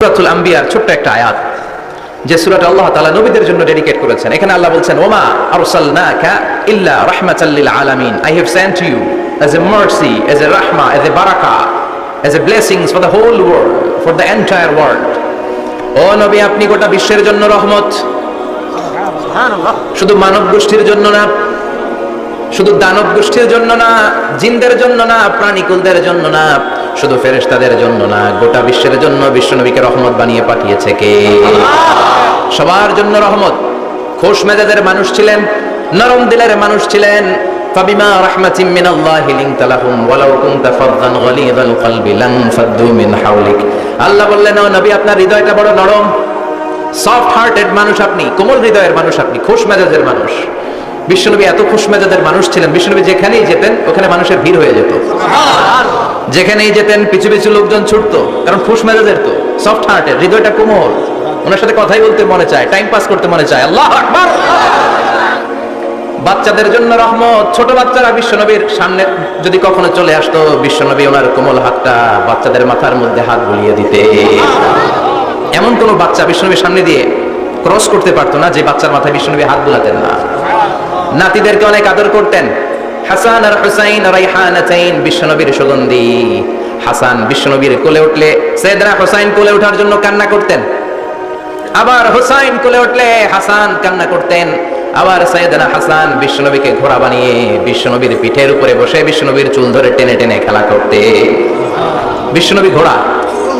সূরাতুল আম্বিয়ার ছোট্ট একটা আয়াত, যে সূরাটা আল্লাহ তাআলা নবীদের জন্য ডেডিকেট করেছেন। এখানে আল্লাহ বলছেন, ওমা আরসালনাকা ইল্লা রাহমাতাল লিল আলামিন, I have sent you as a mercy, as a rahma, as a barakah, as a blessings for the whole world, for the entire world. ও নবী, আপনি গোটা বিশ্বের জন্য রহমত। শুধু মানব গোষ্ঠীর জন্য না, শুধু দানব গোষ্ঠীর জন্য না, জিনদের জন্য না, প্রাণীকুলদের জন্য না, শুধু ফেরেশতাদের জন্য না, গোটা বিশ্বের জন্য বিশ্বনবীকে রহমত বানিয়ে পাঠিয়েছে কে? সবার জন্য রহমত। খোশ মেজাজের মানুষ ছিলেন, নরম দিলের মানুষ ছিলেন। ফাবিমা রাহমাতিন মিনাল্লাহি লিনতা লাহুম ওয়ালাউ কুনতা ফাযযান গালিযাল কলবি লানফাদ্দু মিন হাওলিক। আল্লাহ বললেন, ও নবী, আপনার হৃদয়টা বড় নরম, সফট হার্টেড মানুষ আপনি, কোমল হৃদয়ের মানুষ আপনি, খোশ মেজাজের মানুষ। বিশ্বনবী এত খোশ মেজাজের মানুষ ছিলেন, বিশ্বনবী যেখানেই যেতেন ওখানে মানুষের ভিড় হয়ে যেত। যেখানেই যেতেন পিছু পিছু লোকজন ছুটতো, কারণ খোশ মেজাজের তো, সফট হার্টের, হৃদয়টা কোমল, ওনার সাথে কথাই বলতে মনে চায়, টাইম পাস করতে মনে চায়। আল্লাহু আকবার। বাচ্চাদের জন্য রহমত। ছোট বাচ্চারা বিশ্বনবীর সামনে যদি কখনো চলে আসতো, বিশ্বনবী ওনার কোমল হাতটা বাচ্চাদের মাথার মধ্যে হাত বুলিয়ে দিতে। এমন কোন বাচ্চা বিশ্বনবীর সামনে দিয়ে ক্রস করতে পারতো না যে বাচ্চার মাথায় বিশ্বনবী হাত বুলাতেন না। নাতিদেরকে অনেক আদর করতেন। হাসান আর হুসাইন রাইহানাতাইন, বিশ্বনবীর সুগন্ধি। হাসান বিশ্বনবীর কোলে উঠলে সাইয়েদনা হুসাইন কোলে ওঠার জন্য কান্না করতেন, আবার হুসাইন কোলে উঠলে হাসান কান্না করতেন। আবার সাইয়েদনা হাসান বিশ্বনবীকে ঘোড়া বানিয়ে বিশ্বনবীর পিঠের উপরে বসে বিশ্বনবীর চুল ধরে টেনে টেনে খেলা করতে। বিশ্বনবী ঘোড়া,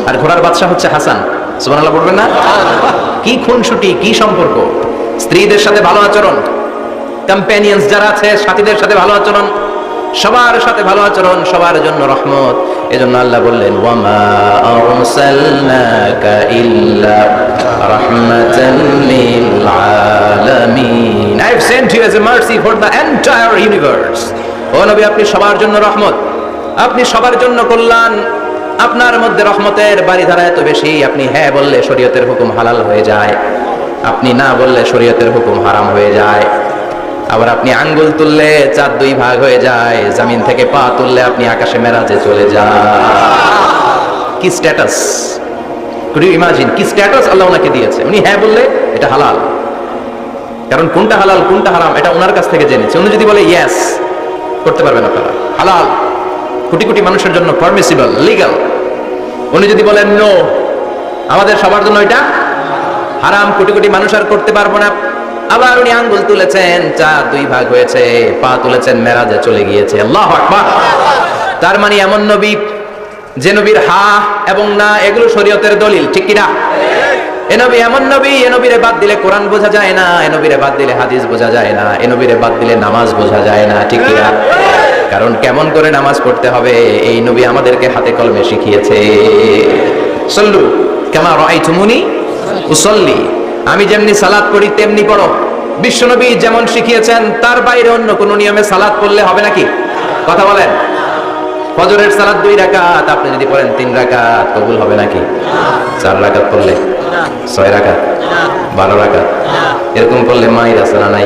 আর ঘোড়ার বাদশা হচ্ছে হাসান। সুবহানাল্লাহ বলবেন না? কি খুনসুটি, কি সম্পর্ক! স্ত্রীদের সাথে ভালো আচরণ, কম্প্যানিয়ন্স যারা আছে সাথীদের সাথে ভালো আচরণ, সবার সাথে ভালো আচরণ, সবার জন্য রহমত। এজন্য আল্লাহ বললেন, ওয়ামা আরসালনাকা ইল্লা রাহমাতাল লিল আলামিন, I have sent you as a mercy for the entire universe. ও নবী, আপনি সবার জন্য রহমত, আপনি সবার জন্য কল্যাণ। আপনার মধ্যে রহমতের বাড়িধারা এত বেশি, আপনি হ্যাঁ বললে শরীয়তের হুকুম হালাল হয়ে যায়, আপনি না বললে শরীয়তের হুকুম হারাম হয়ে যায়। আবার আপনি আঙ্গুল তুললে চার দুই ভাগ হয়ে যায়, জমিন থেকে পা তুললে আপনি আকাশে মেরাজে চলে যান। কি স্ট্যাটাস! কুড ইউ ইমাজিন কি স্ট্যাটাস আল্লাহ ওনাকে দিয়েছে। উনি হ্যাঁ বললে এটা হালাল, কারণ কোনটা হালাল কোনটা হারাম এটা ওনার কাছ থেকে জেনেছে। উনি যদি বলে ইয়েস, করতে পারবেন আপনারা, হালাল, কোটি কোটি মানুষের জন্য পারমিসিবল, লিগ্যাল। উনি যদি বলেন নো, আমাদের সবার জন্য এটা হারাম, কোটি কোটি মানুষ আর করতে পারবো না। আবার উনি আঙ্গুল তুলেছেন, চার দুই ভাগ হয়েছে, পা তুলেছেন, মেরাজে চলে গিয়েছে। আল্লাহু আকবার। তার মানে এমন নবী যে নবীর হা এবং না এগুলো শরীয়তের দলিল, ঠিক কি না? এ নবী এমন নবী, এ নবীরে বাদ দিলে কোরআন বোঝা যায় না, এ নবীরে বাদ দিলে হাদিস বোঝা যায় না, এ নবীরে বাদ দিলে নামাজ বোঝা যায় না, ঠিক কি না? কারণ কেমন করে নামাজ পড়তে হবে এই নবী আমাদেরকে হাতে কলমে শিখিয়েছে। সল্লু কামা রাআইতুমুনি উসাল্লি, আমি যেমনি সালাত পড়ি তেমনি পড়ো। বিশ্বনবী যেমন শিখিয়েছেন তার বাইরে অন্য কোন নিয়মে সালাত পড়লে হবে নাকি? কথা বলেন। ফজরের সালাত 2 রাকাত, আপনি যদি পড়েন 3 রাকাত, কবুল হবে নাকি? 4 রাকাত পড়লে, 6 রাকাত, 12 রাকাত, এরকম পড়লে মাই রাসনা নাই,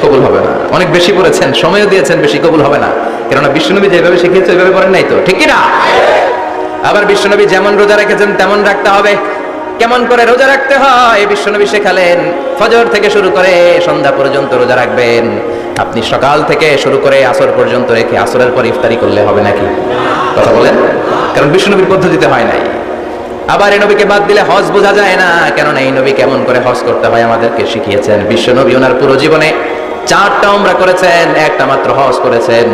কবুল হবে না। অনেক বেশি পড়েছেন, সময়ও দিয়েছেন বেশি, কবুল হবে না। কেননা বিশ্বনবী যেভাবে শিখিয়েছে ওইভাবে পড়েন নাই তো, ঠিক কি না? আবার বিশ্বনবী যেমন রোজা রেখেছেন তেমন রাখতে হবে। কেমন করে রোজা রাখতে হয় বিশ্বনবী শেখালেন। ফজর থেকে শুরু করে সন্ধ্যা পর্যন্ত রোজা রাখবেন। আপনি সকাল থেকে শুরু করে আসর পর্যন্ত রেখে আসরের পর ইফতারি করলে হবে নাকি? কথা বলেন। কারণ বিশ্বনবীর পদ্ধতিতে হয় নাই। আবার এই নবীকে বাদ দিলে হজ বোঝা যায় না, কেননা এই নবী কেমন করে হজ করতে হয় আমাদেরকে শিখিয়েছেন। বিশ্বনবী ওনার পুরো জীবনে 4টা উমরা করেছেন, একটা মাত্র হজ করেছেন।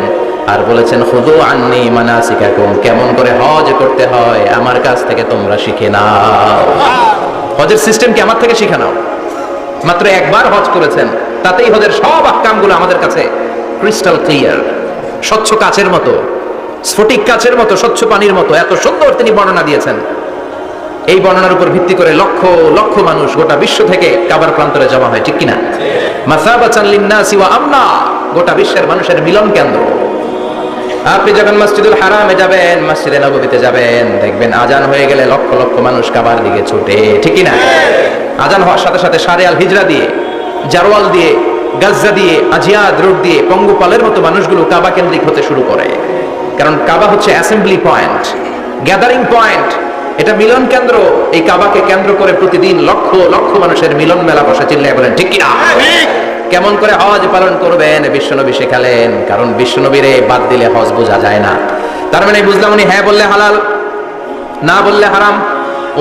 আর বলেছেন, খুযু আন্নী মানাসিকাকুম, কেমন করে হজ করতে হয় আমার কাছ থেকে তোমরা শিখে নাও। হজের সিস্টেম কি আমার থেকে শিখে নাও। মাত্র একবার হজ করেছেন, তাতেই হজের সব আহকামগুলো আমাদের কাছে ক্রিস্টাল ক্লিয়ার, স্বচ্ছ কাচের মতো, স্ফটিক কাচের মতো, স্বচ্ছ পানির মতো, এত সুন্দর তিনি বর্ণনা দিয়েছেন। এই বর্ণনার উপর ভিত্তি করে লক্ষ লক্ষ মানুষ গোটা বিশ্ব থেকে কাবার প্রান্তরে জমা হয়, ঠিক কিনা? মাসাবাতান লিন্নাসি ওয়া আমনা, গোটা বিশ্বের মানুষের মিলন কেন্দ্র। আপনি যখন মসজিদুল হারামে যাবেন, মসজিদে নববীতে যাবেন, দেখবেন আজান হয়ে গেলে লক্ষ লক্ষ মানুষ কাবার দিকে ছুটে, ঠিক কি না? আজান হওয়ার সাথে সাথে শারে আল হিজরা দিয়ে, জারওয়াল দিয়ে, গাজ্জা দিয়ে, আজিয়াদ রোড দিয়ে পঙ্গপালের মতো মানুষগুলো কাবা কেন্দ্রিক হতে শুরু করে। কারণ কাবা হচ্ছে অ্যাসেম্বলি পয়েন্ট, গ্যাদারিং পয়েন্ট, এটা মিলন কেন্দ্র। এই কাবাকে কেন্দ্র করে প্রতিদিন লক্ষ লক্ষ মানুষের মিলন মেলা বসে, চিল্লায় বলেন ঠিক কিনা? কেমন করে হজ পালন করবেন বিশ্বনবী শেখালেন, কারণ বিশ্বনবীরে বাদ দিলে হজ বোঝা যায় না। তার মানে বুঝলাম উনি হ্যাঁ বললে হালাল, না বললে হারাম।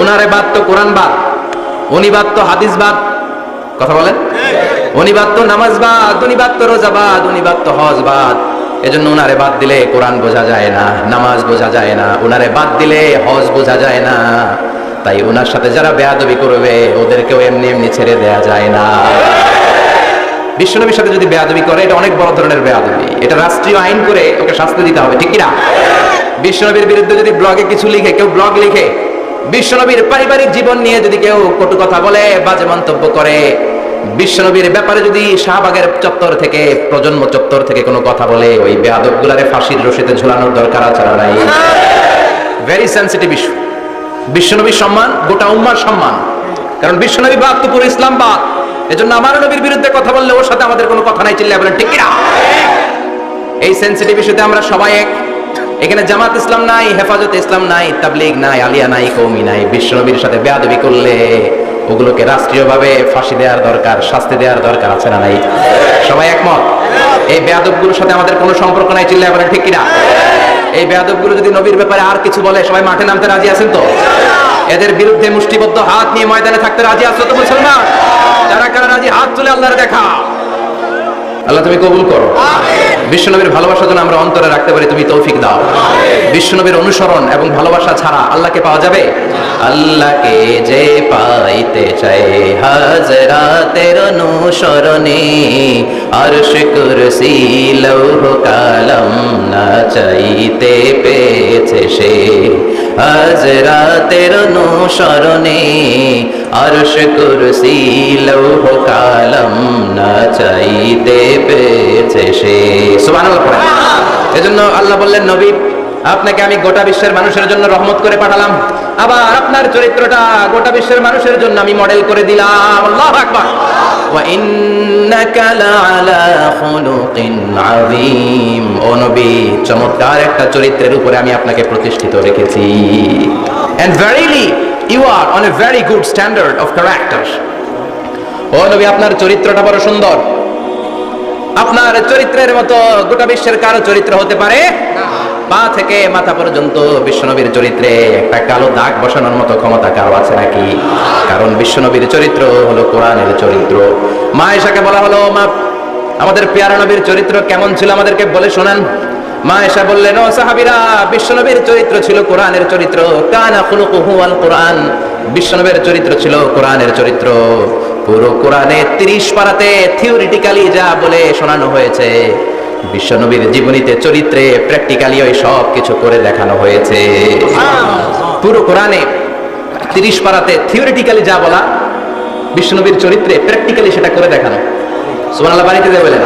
উনারে বাদ তো কোরআন বাদ, উনি বাদ তো হাদিস বাদ, কথা বলেন। উনি বাদ তো নামাজ বাদ, উনি বাদ তো রোজা বাদ, উনি বাদ তো হজ বাদ। এজন্য উনারে বাদ দিলে কোরআন বোঝা যায় না, নামাজ বোঝা যায় না, উনারে বাদ দিলে হজ বোঝা যায় না। তাই উনার সাথে যারা বেয়াদবি করবে ওদেরকেও এমনি এমনি ছেড়ে দেয়া যায় না। বিশ্বনবীর সাথে যদি বেয়াদবি করে এটা অনেক বড় ধরনের বেয়াদবি, এটা রাষ্ট্রীয় আইন করে ওকে শাস্তি দিতে হবে, ঠিক কিনা? বিশ্বনবীর বিরুদ্ধে যদি ব্লগে কিছু লিখে, কেউ ব্লগ লিখে, বিশ্বনবীর পারিবারিক জীবন নিয়ে যদি কেউ কটু কথা বলে, বাজে মন্তব্য করে, বিশ্বনবীর ব্যাপারে যদি শাহবাগের চত্বর থেকে, প্রজন্ম চত্বর থেকে কোনো কথা বলে, ওই বেয়াদবগুলারে ফাঁসির রশিতে ঝুলানোর দরকার আছে না নাই? Very sensitive issue. বিশ্বনবীর সম্মান গোটা উম্মার সম্মান, কারণ বিশ্বনবী বাদ তো পুরো ইসলাম বাদ। এজন্য আমার নবীর বিরুদ্ধে কথা বললে ওর সাথে আমাদের কোনো কথা নাই, চিল্লায় বলেন ঠিক কিনা? এই সেনসিটিভ ইস্যুতে আমরা সবাই এক। এখানে জামাত ইসলাম নাই, হেফাজত ইসলাম নাই, তাবলীগ নাই, আলিয়া নাই, কওমি নাই। বিশ্বনবীর সাথে বেয়াদবি করলে ওগুলোকে রাষ্ট্রীয়ভাবে ফাঁসি দেওয়ার দরকার, শাস্তি দেওয়ার দরকার আছে না নাই? সবাই একমত? এই বেয়াদবগুলোর সাথে আমাদের কোনো সম্পর্ক নাই, চিল্লায় বলেন ঠিক কিনা? এই বেয়াদবগুলো যদি নবীর ব্যাপারে আর কিছু বলে সবাই মাঠে নামতে রাজি আছেন তো? এদের বিরুদ্ধে মুষ্টিবদ্ধ হাত নিয়ে ময়দানে থাকতে রাজি আছো তো মুসলমান? যারা কারা রাজি হাত তুলে আল্লাহর দেখা। আল্লাহ তুমি কবুল করো। বিশ্বনবীর ভালোবাসা যেন আমরা অন্তরে রাখতে পারি, তুমি তৌফিক দাও। বিশ্বনবীর অনুসরণ এবং ভালোবাসা ছাড়া আল্লাহকে পাওয়া যাবে? আল্লাহকে যে পাইতে চাই হাজরাতের অনুসরণে, আরশ কুরসি লৌহ কালাম না চাইতে পেয়েছে সে। হাজরাতের অনুসরণে, আরশ কুরসি লৌহ কালাম না চাইতে পেয়েছে সে। সুবহানাল্লাহ। এজন্য আল্লাহ বললেন, নবী আপনাকে আমি গোটা বিশ্বের মানুষের জন্য রহমত করে পাঠালাম, আবার আপনার চরিত্রটা গোটা বিশ্বের মানুষের জন্য আমি মডেল করে দিলাম। আল্লাহু আকবার। ওয়া ইন্নাকা লাআলা খুলুকিন আযীম। ও নবী, চমৎকার একটা চরিত্রের উপরে আমি আপনাকে প্রতিষ্ঠিত রেখেছি। And verily you are on a very good standard of character. ও নবী, আপনার চরিত্রটা বড় সুন্দর। আপনার চরিত্রের মতো গোটা বিশ্বের কারো চরিত্র হতে পারে না। পা থেকে মাথা পর্যন্ত বিশ্বনবীর চরিত্রে একটা কালো দাগ বসানোর মতো ক্ষমতা কারো আছে নাকি? কারণ বিশ্বনবীর চরিত্র হলো কোরআনের চরিত্র। মা আয়েশাকে বলা হলো, মা আমাদের প্যারা নবীর চরিত্র কেমন ছিল আমাদেরকে বলে শোনান। মা আয়েশা বললেন, ও সাহাবীরা, বিশ্বনবীর চরিত্র ছিল কোরআনের চরিত্র। কানা খুলুকুহু আল কোরআন। বিশ্বনবীর চরিত্র ছিল কোরআনের চরিত্র। পুরো কোরআনে 30 পারাতে থিওরিটিক্যালি যা বলে শোনানো হয়েছে, বিশ্বনবীর জীবনীতে চরিত্রে প্র্যাকটিক্যালি ওই সব কিছু করে দেখানো হয়েছে। পুরো কোরআনে 30 পারাতে থিওরিটিক্যালি যা বলা, বিশ্বনবীর চরিত্রে প্র্যাকটিক্যালি সেটা করে দেখানো। সুবহানাল্লাহ, বাড়িতে দিয়ে বলেন।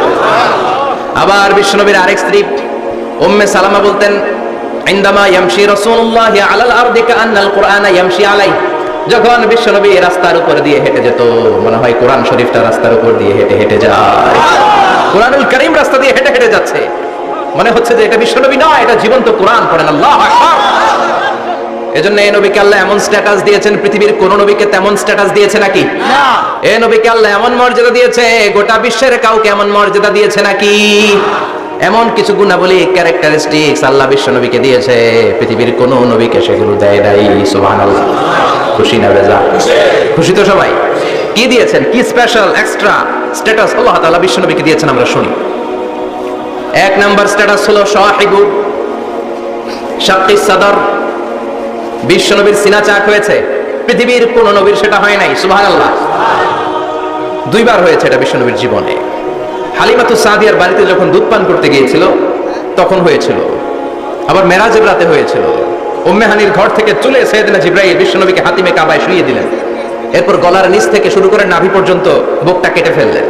আবার বিশ্বনবীর আরেক স্ত্রী উম্মে সালামা বলতেন, ইনদামা ইয়ামশি রাসূলুল্লাহ আলাল আরদি কাআন্নাল কুরআনা ইয়ামশি আলাইহি। যখন বিশ্বনবী রাস্তার উপর দিয়ে হেঁটে যেত, মনে হয় কোরআন শরীফটা রাস্তার উপর দিয়ে হেঁটে হেঁটে যায়। কোরআনুল কারীম রাস্তা দিয়ে হেঁটে হেঁটে যাচ্ছে, মনে হচ্ছে যে এটা বিশ্বনবী নয়, এটা জীবন্ত কোরআন। পড়েন আল্লাহু আকবার। এজন্য এই নবীকে আল্লাহ এমন স্ট্যাটাস দিয়েছেন, পৃথিবীর কোন নবীকে তেমন স্ট্যাটাস দিয়েছে নাকি? না। এই নবীকে আল্লাহ এমন মর্যাদা দিয়েছে, গোটা বিশ্বের কাউকে এমন মর্যাদা দিয়েছে নাকি? এমন কিছু গুণাবলী, ক্যারেক্টারিস্টিক্স আল্লাহ বিশ্বনবীকে দিয়েছে, পৃথিবীর কোন নবীকে সেগুলো দেয় নাই। সুবহানাল্লাহ। খুশি না বেজা? খুশি তো সবাই? কি দিয়েছেন, কি স্পেশাল এক্সট্রা স্ট্যাটাস আল্লাহ তাআলা বিশ্বনবীকে দিয়েছেন আমরা শুনি। এক নাম্বার স্ট্যাটাস হলো সাহিবু শাক্কিস সাদর। বিশ্বনবীর সিনা চাক হয়েছে, পৃথিবীর কোন নবীর সেটা হয় নাই। সুবহানাল্লাহ। 2 বার হয়েছে এটা বিশ্বনবীর জীবনে। হালিমাতু সাদিয়ার বাড়িতে যখন দুধ পান করতে গিয়েছিল তখন হয়েছিল, আবার মেরাজের রাতে হয়েছিল। উম্মে হানির ঘর থেকে চলে সাইয়েদনা জিবরাইল বিশ্বনবীকে হাতিমে কাবায় শুইয়ে দিলেন। এরপর গলার নিচ থেকে শুরু করে নাভি পর্যন্ত বুকটা কেটে ফেললেন।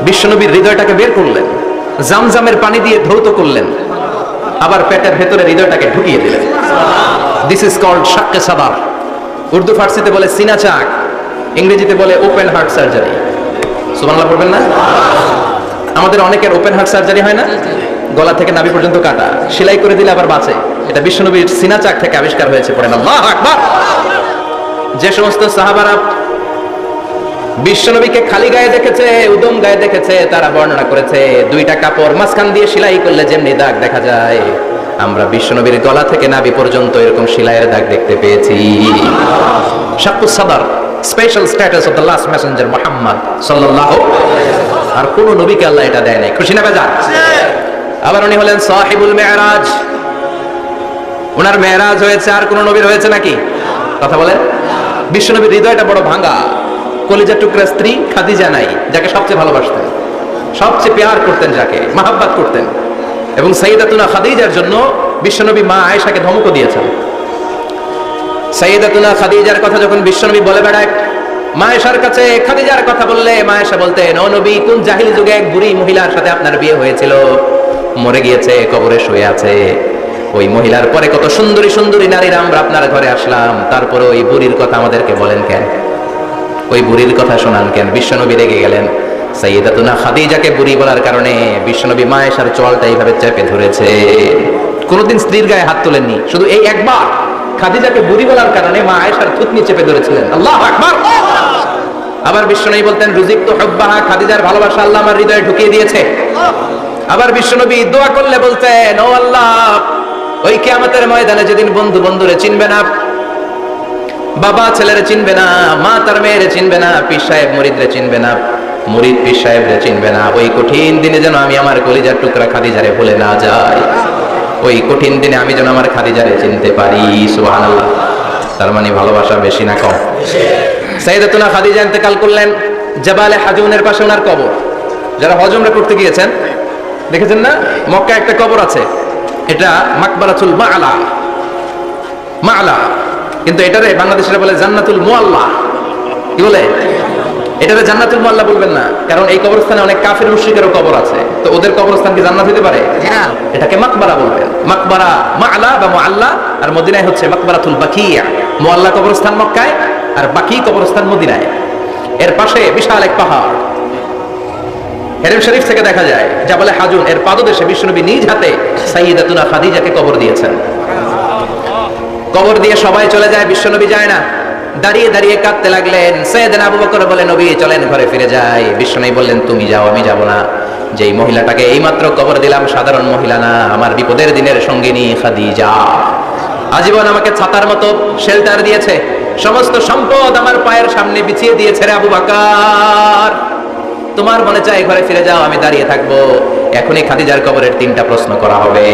বিশ্বনবীর হৃদয়টাকে বের করলেন, জামজামের পানি দিয়ে ধৌত করলেন, আবার পেটের ভেতরে হৃদয়টাকে ঢুকিয়ে দিলেন। দিস ইজ কল্ড শাক্কে সাদার। উর্দু ফার্সিতে বলে সিনা চাক, ইংরেজিতে বলে ওপেন হার্ট সার্জারি। সুবহানাল্লাহ পড়বেন না? আমাদের অনেকের ওপেন হার্ট সার্জারি হয় না, গলা থেকে নাভি পর্যন্ত কাটা, সেলাই করে দিলে আবার বাঁচে। এটা বিশ্বনবীর সিনা চাক থেকে আবিষ্কার হয়েছে, পড়েন আল্লাহু আকবার। যে সমস্ত সাহাবারা বিশ্বনবীকে খালি গায়ে দেখেছে, উদম গায়ে দেখেছে, তারা বর্ণনা করেছে দুইটা কাপড় মাঝখান দিয়ে সেলাই করলে যেমনি দাগ দেখা যায়, আমরা বিশ্বনবীর গলা থেকে নাভি পর্যন্ত এরকম সেলাইয়ের দাগ দেখতে পেয়েছি। শাক্কুস সাদর, special status of the last Messenger Muhammad সাল্লাল্লাহু আলাইহি ওয়াসাল্লাম। আর কোন নবীকে আল্লাহ এটা দেয় নাই। খুশি না বেজার? আবার উনি হলেন সাহিবুল মেরাজ। ওনার মেরাজ হয়েছে, আর কোন নবীর হয়েছে নাকি? কথা বলেন। বিশ্বনবীর হৃদয়টা বড় ভাঙা, কলিজার টুকরা স্ত্রী খাদিজা নাই, যাকে সবচেয়ে ভালোবাসতেন, সবচেয়ে প্যার করতেন, যাকে মাহাব্বত করতেন। এবং সাইয়্যিদাতুনা খাদিজার জন্য বিশ্বনবী মা আয়েশাকে ধমকও দিয়েছেন। সাইয়্যিদাতুনা খাদিজার কথা যখন বিশ্বনবী বলে বেড়ায় মা আয়েশার কাছে, খাদিজার কথা বললে মা আয়েশা বলতেন, ও নবী, কোন জাহিলি যুগে এক বুড়ি মহিলার সাথে আপনার বিয়ে হয়েছিল, মরে গিয়েছে, কবরে শুয়ে আছে। ওই মহিলার পরে কত সুন্দরী সুন্দরী নারীরা আমরা আপনার ঘরে আসলাম, তারপরে ওই বুড়ির কথা আমাদেরকে বলেন কেন? ওই বুড়ির কথা শোনান কেন? বিশ্বনবী রেগে গেলেন। সাইয়্যিদাতুনা খাদিজাকে বুড়ি বলার কারণে বিশ্বনবী মা আয়েশার চোয়ালটা এইভাবে চেপে ধরেছে। কোনোদিন স্ত্রীর গায়ে হাত তোলেননি, শুধু এই একবার খাদিজাকে বুড়ি বলার কারণে মা আয়েশার থুতনি চেপে ধরেছিলেন। আল্লাহু আকবার। আবার বিশ্বনবী বলতেন, রুজিকতু হুব্বাহা, খাদিজার ভালোবাসা আল্লাহ আমার হৃদয়ে ঢুকিয়ে দিয়েছে। আবার বিশ্বনবী দোয়া করলে বলতেন, ও আল্লাহ, ওই কিয়ামতের ময়দানে যেদিন বন্ধু বন্ধুরে চিনবে না, বাবা ছেলেরে চিনবে না, মা তার মেয়েরে চিনবে না, পীর সাহেব মুরিদরে চিনবে না, মুরিদ পীর সাহেবরে চিনবে না, ওই কঠিন দিনে যেন আমি আমার কলিজার টুকরা খাদিজারে ভুলে না যাই। ওই কঠিন দিনে আমি যেন আমার খাদিজারে চিনতে পারি। সুবহানাল্লাহ। তার মানে ভালোবাসা বেশি না কম? সাইয়্যিদাতুনা খাদিজা ইন্তেকাল করলেন জাবালে হাজুনের পাশে ওনার কবর। যারা হজ উমরা করতে গিয়েছেন দেখেছেন না, মক্কায় একটা কবর আছে, এটা মাকবারাতুল মাআলা। মাআলা, কিন্তু এটারে বাংলাদেশিরা বলে জান্নাতুল মুআল্লা। কি বলে? এটারে জান্নাতুল মুআল্লা বলবেন না, কারণ এই কবরস্থানে অনেক কাফির মুশরিকেরও কবর আছে, তো ওদের কবরস্থান কি জান্নাত হতে পারে? না। এটাকে মাকবারা বলবেন। মাকবারা মাআলা বা মুআল্লা, আর মদিনায় হচ্ছে মাকবারাতুল বাকিয়া। মুআল্লা কবরস্থান মক্কায়, আর বাকি কবরস্থান মদিনায়। এর পাশে বিশাল এক পাহাড়, হেরেম শরীফ থেকে দেখা যায়, জাবালে হাজুন, এর পাদদেশে বিশ্বনবী নিজ হাতে সাইয়্যিদাতুনা খাদিজাকে কবর দিয়েছেন। কবর দিয়ে সবাই চলে যায়, বিশ্বনবী যায় না। দাঁড়িয়ে দাঁড়িয়ে কাঁদতে লাগলেন। সাইয়েদনা আবু বকর বলে, নবী চলেন ঘরে ফিরে যাই। বিশ্বনবী বললেন, তুমি যাও, আমি যাব না। যেই মহিলাটাকে এইমাত্র কবর দিলাম সাধারণ মহিলা না, আমার বিপদের দিনের সঙ্গিনী খাদিজা। আজীবন আমাকে ছাতার মতো শেল্টার দিয়েছে, সমস্ত সম্পদ আমার পায়ের সামনে বিছিয়ে দিয়েছে রে আবু বকর। তোমার মনে চাই ঘরে ফিরে যাও, আমি দাঁড়িয়ে থাকবো। এখনই খাদিজার কবরের 3টা প্রশ্ন করা হবে,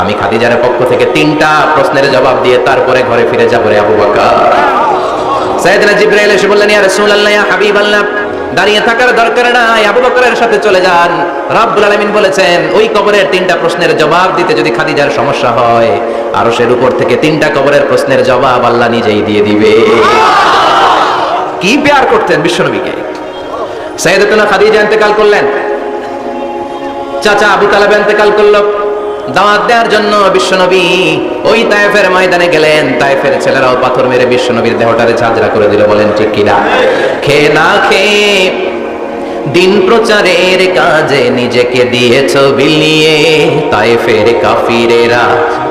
আমি খাদিজার পক্ষ থেকে 3টা প্রশ্নের জবাব দিয়ে তারপরে ঘরে ফিরে যাবো রে আবু বকর। সাইয়েদনা জিবরাইল এসে বললেন, ইয়া রাসূলুল্লাহ, ইয়া হাবিবাল্লাহ, দাঁড়িয়ে থাকার দরকার নাই, আবু বকরের সাথে চলে যান। রব্বুল আলামিন বলেছেন, ওই কবরের 3টা প্রশ্নের জবাব দিতে যদি খাদিজার সমস্যা হয়, আরশের উপর থেকে 3টা কবরের প্রশ্নের জবাব আল্লাহ নিজেই দিয়ে দিবে। কি প্যার করতেন বিশ্বনবীকে। সাইয়্যিদাতুনা খাদিজা ইন্তেকাল করলেন, চাচা আবু তালেব ইন্তেকাল করল। দাওয়াত দেওয়ার জন্য বিশ্বনবী ওই তায়েফের ময়দানে গেলেন। তায়েফের ছেলেরাও পাথর মেরে বিশ্বনবীর দেহটারে ঝাঁঝরা করে দিল। বলেন ঠিক কিনা? খেয়ে না খেয়ে দিন প্রচারের কাজে নিজেকে দিয়েছ বিলিয়ে, তায়েফের কাফিরেরা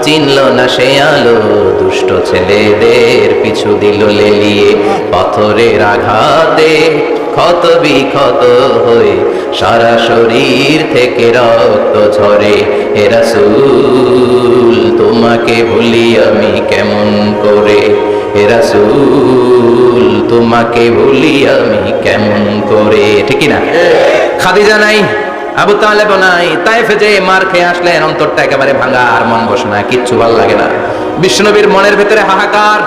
চিনল না সে আলো, দুষ্ট ছেলেদের পিছু দিল লেলিয়ে। পাথরের আঘাতে ক্ষত বিক্ষত হয়ে সারা শরীর থেকে রক্ত ঝরে। হে রাসূল, তোমাকে ভুলি আমি কেমন করে? হে রাসূল, তোমাকে ভুলি আমি কেমন করে? ঠিক না? খাদিজা নাই, আবু তালেব নাই, তায়েফে যে মার খেয়ে আসলেন, অন্তরটা একেবারে ভাঙা, আর মন বসে না, কিচ্ছু ভালো লাগে না। বিশ্বনবীর মনের ভেতরে হাহাকার।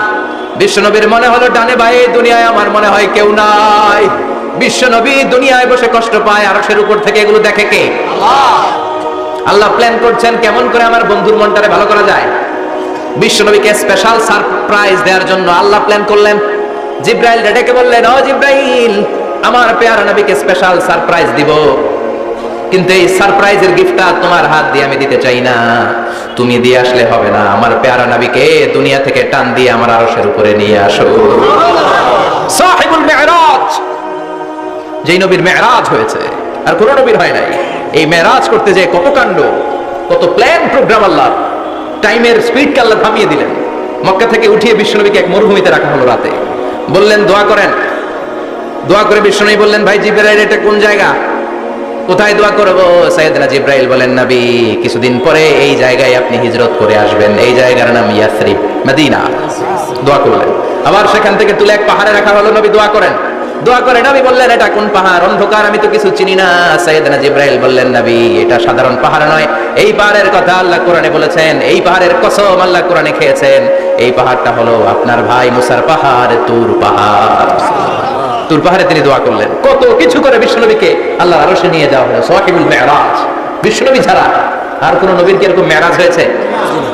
বিশ্বনবীর মনে হলো, ডানে বায়ে দুনিয়ায় আমার মনে হয় কেউ নাই। বিশ্বনবী দুনিয়ায় বসে কষ্ট পায়, আরশের উপর থেকে এগুলো দেখে কে? আল্লাহ। আল্লাহ প্ল্যান করছেন কেমন করে আমার বন্ধুর মনটারে ভালো করা যায়। বিশ্বনবীকে স্পেশাল সারপ্রাইজ দেওয়ার জন্য আল্লাহ প্ল্যান করলেন। জিব্রাইল ডেকে বললেন, ও জিব্রাইল, আমার পেয়ারা নবীকে স্পেশাল সারপ্রাইজ দিব, কিন্তু এই সারপ্রাইজের গিফটটা তোমার হাত দিয়ে আমি দিতে চাই না, তুমি দিয়ে আসলে হবে না। আমার পেয়ারা নবীকে দুনিয়া থেকে টান দিয়ে আমার আরশের উপরে নিয়ে আসো। সাহিবুল মেরাজ, যেই নবীর মেরাজ হয়েছে আর কোন নবীর হয় নাই। এই মেরাজ করতে যে কত কাণ্ড, কত প্ল্যান প্রোগ্রাম আল্লাহ। টাইমের স্পিডকে আল্লাহ থামিয়ে দিলেন। মক্কা থেকে উঠিয়ে বিশ্বনবীকে এক মরুভূমিতে রাখা হলো রাতে। বললেন দোয়া করেন। দোয়া করে বিশ্বনবী বললেন, ভাই জিবরাইল, এটা কোন জায়গা, কোথায় দোয়া করব? সাইয়েদনা জিবরাইল বলেন, নবী, কিছুদিন পরে এই জায়গায় আপনি হিজরত করে আসবেন, এই জায়গার নাম ইয়াসরিব, মদিনা। দোয়া করলেন। আবার সেখান থেকে তুলে এক পাহাড়ে রাখা হলো, নবী দোয়া করেন। দোয়া করে নবী বললেন, এটা কোন পাহাড়? অন্ধকার, আমি তো কিছু চিনি না। সাইয়েদনা জিবরাইল বললেন, নবী, এটা সাধারণ পাহাড় নয়, এই পাহাড়ের কথা আল্লাহ কোরআনে বলেছেন, এই পাহাড়ের কসম আল্লাহ কোরআনে খেয়েছেন। এই পাহাড়টা হলো আপনার ভাই মুসার পাহাড়, তুর পাহাড়। তুর পাহাড়ে তিনি দোয়া করলেন। কত কিছু করে বিশ্বনবীকে আল্লাহর আরশে নিয়ে যাওয়া হলো, সাহিবুল মেরাজ। বিশ্বনবী ছাড়া আর কোন নবীর কি এরকম মেরাজ হয়েছে?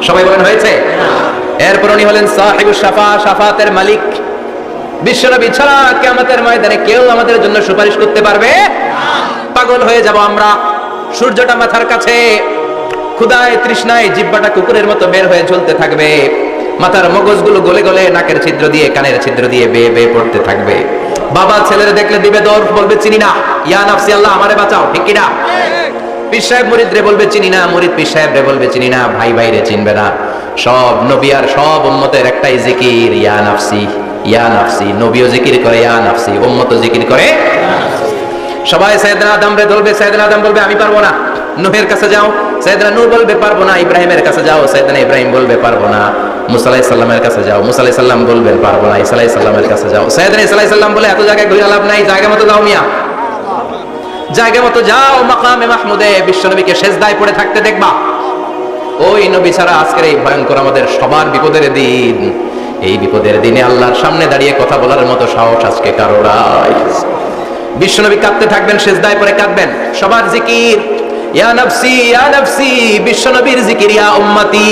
সবাই বলেন হয়েছে। এরপর উনি হলেন সাহিবুস শাফা, শাফাতের মালিক। বিশ্বনবী ছাড়া কিয়ামতের ময়দানে কেউ আমাদের জন্য সুপারিশ করতে পারবে? পাগল হয়ে যাব আমরা। সূর্যটা মাথার কাছে, ক্ষুধায় তৃষ্ণায় জিহ্বাটা কুকুরের মতো বের হয়ে ঝুলতে থাকবে, মাথার মগজগুলো গলে গলে নাকের ছিদ্র দিয়ে কানের ছিদ্র দিয়ে বেয়ে বেয়ে পড়তে থাকবে। বাবা ছেলেরা দেখলে দিবে দৌড়, বলবে চিনি না, ইয়া নাফসি, আল্লাহ আমারে বাঁচাও, ঠিক কিনা? পীর সাহেব মুরিদ রে বলবে চিনি না, মুরিদ পীর সাহেব রে বলবে চিনি না, ভাই ভাইরে চিনবে না। সব নবী আর সব উম্মতের একটাই জিকির, ইয়া নাফসি, ইয়া নাফসি। নবীও জিকির করে ইয়া নাফসি, উম্মতও জিকির করে। সবাই সাইয়েদনা আদম রে ধরবে, সাইয়েদনা আদম বলবে আমি পারবো না। নূহের কাছে যাও, সাইয়েদনা নূহ বলবে পারবো না। ইব্রাহিমের কাছে যাও, সাইয়েদনা ইব্রাহিম বলবে পারবো না। মুসা আলাইহিস সালামের কাছে যাও, মুসা আলাইহিস সালাম বলবেন পারবো না। ঈসা আলাইহিস সালামের কাছে যাও, সাইয়েদনা ঈসা আলাইহিস সালাম বলে এত জায়গায় ঘুরে লাভ নাই, জায়গা মতো যাও মিয়া, জায়গা মতো যাও মাকামে মাহমুদে, বিশ্বনবীকে সেজদায় পড়ে থাকতে দেখবা। ওই নবী ছাড়া আজকের এই ভয়ঙ্কর আমাদের সবার বিপদের দিন, এই বিপদের দিনে আল্লাহর সামনে দাঁড়িয়ে কথা বলার মতো সাহস আজকে কারো নাই। বিশ্বনবী কাঁদতে থাকবেন, সেজদায় পড়ে কাঁদবেন। সবার জিকির ইয়া নাফসি, ইয়া নাফসি। বিশ্বনবীর জিকির ইয়া উম্মতি।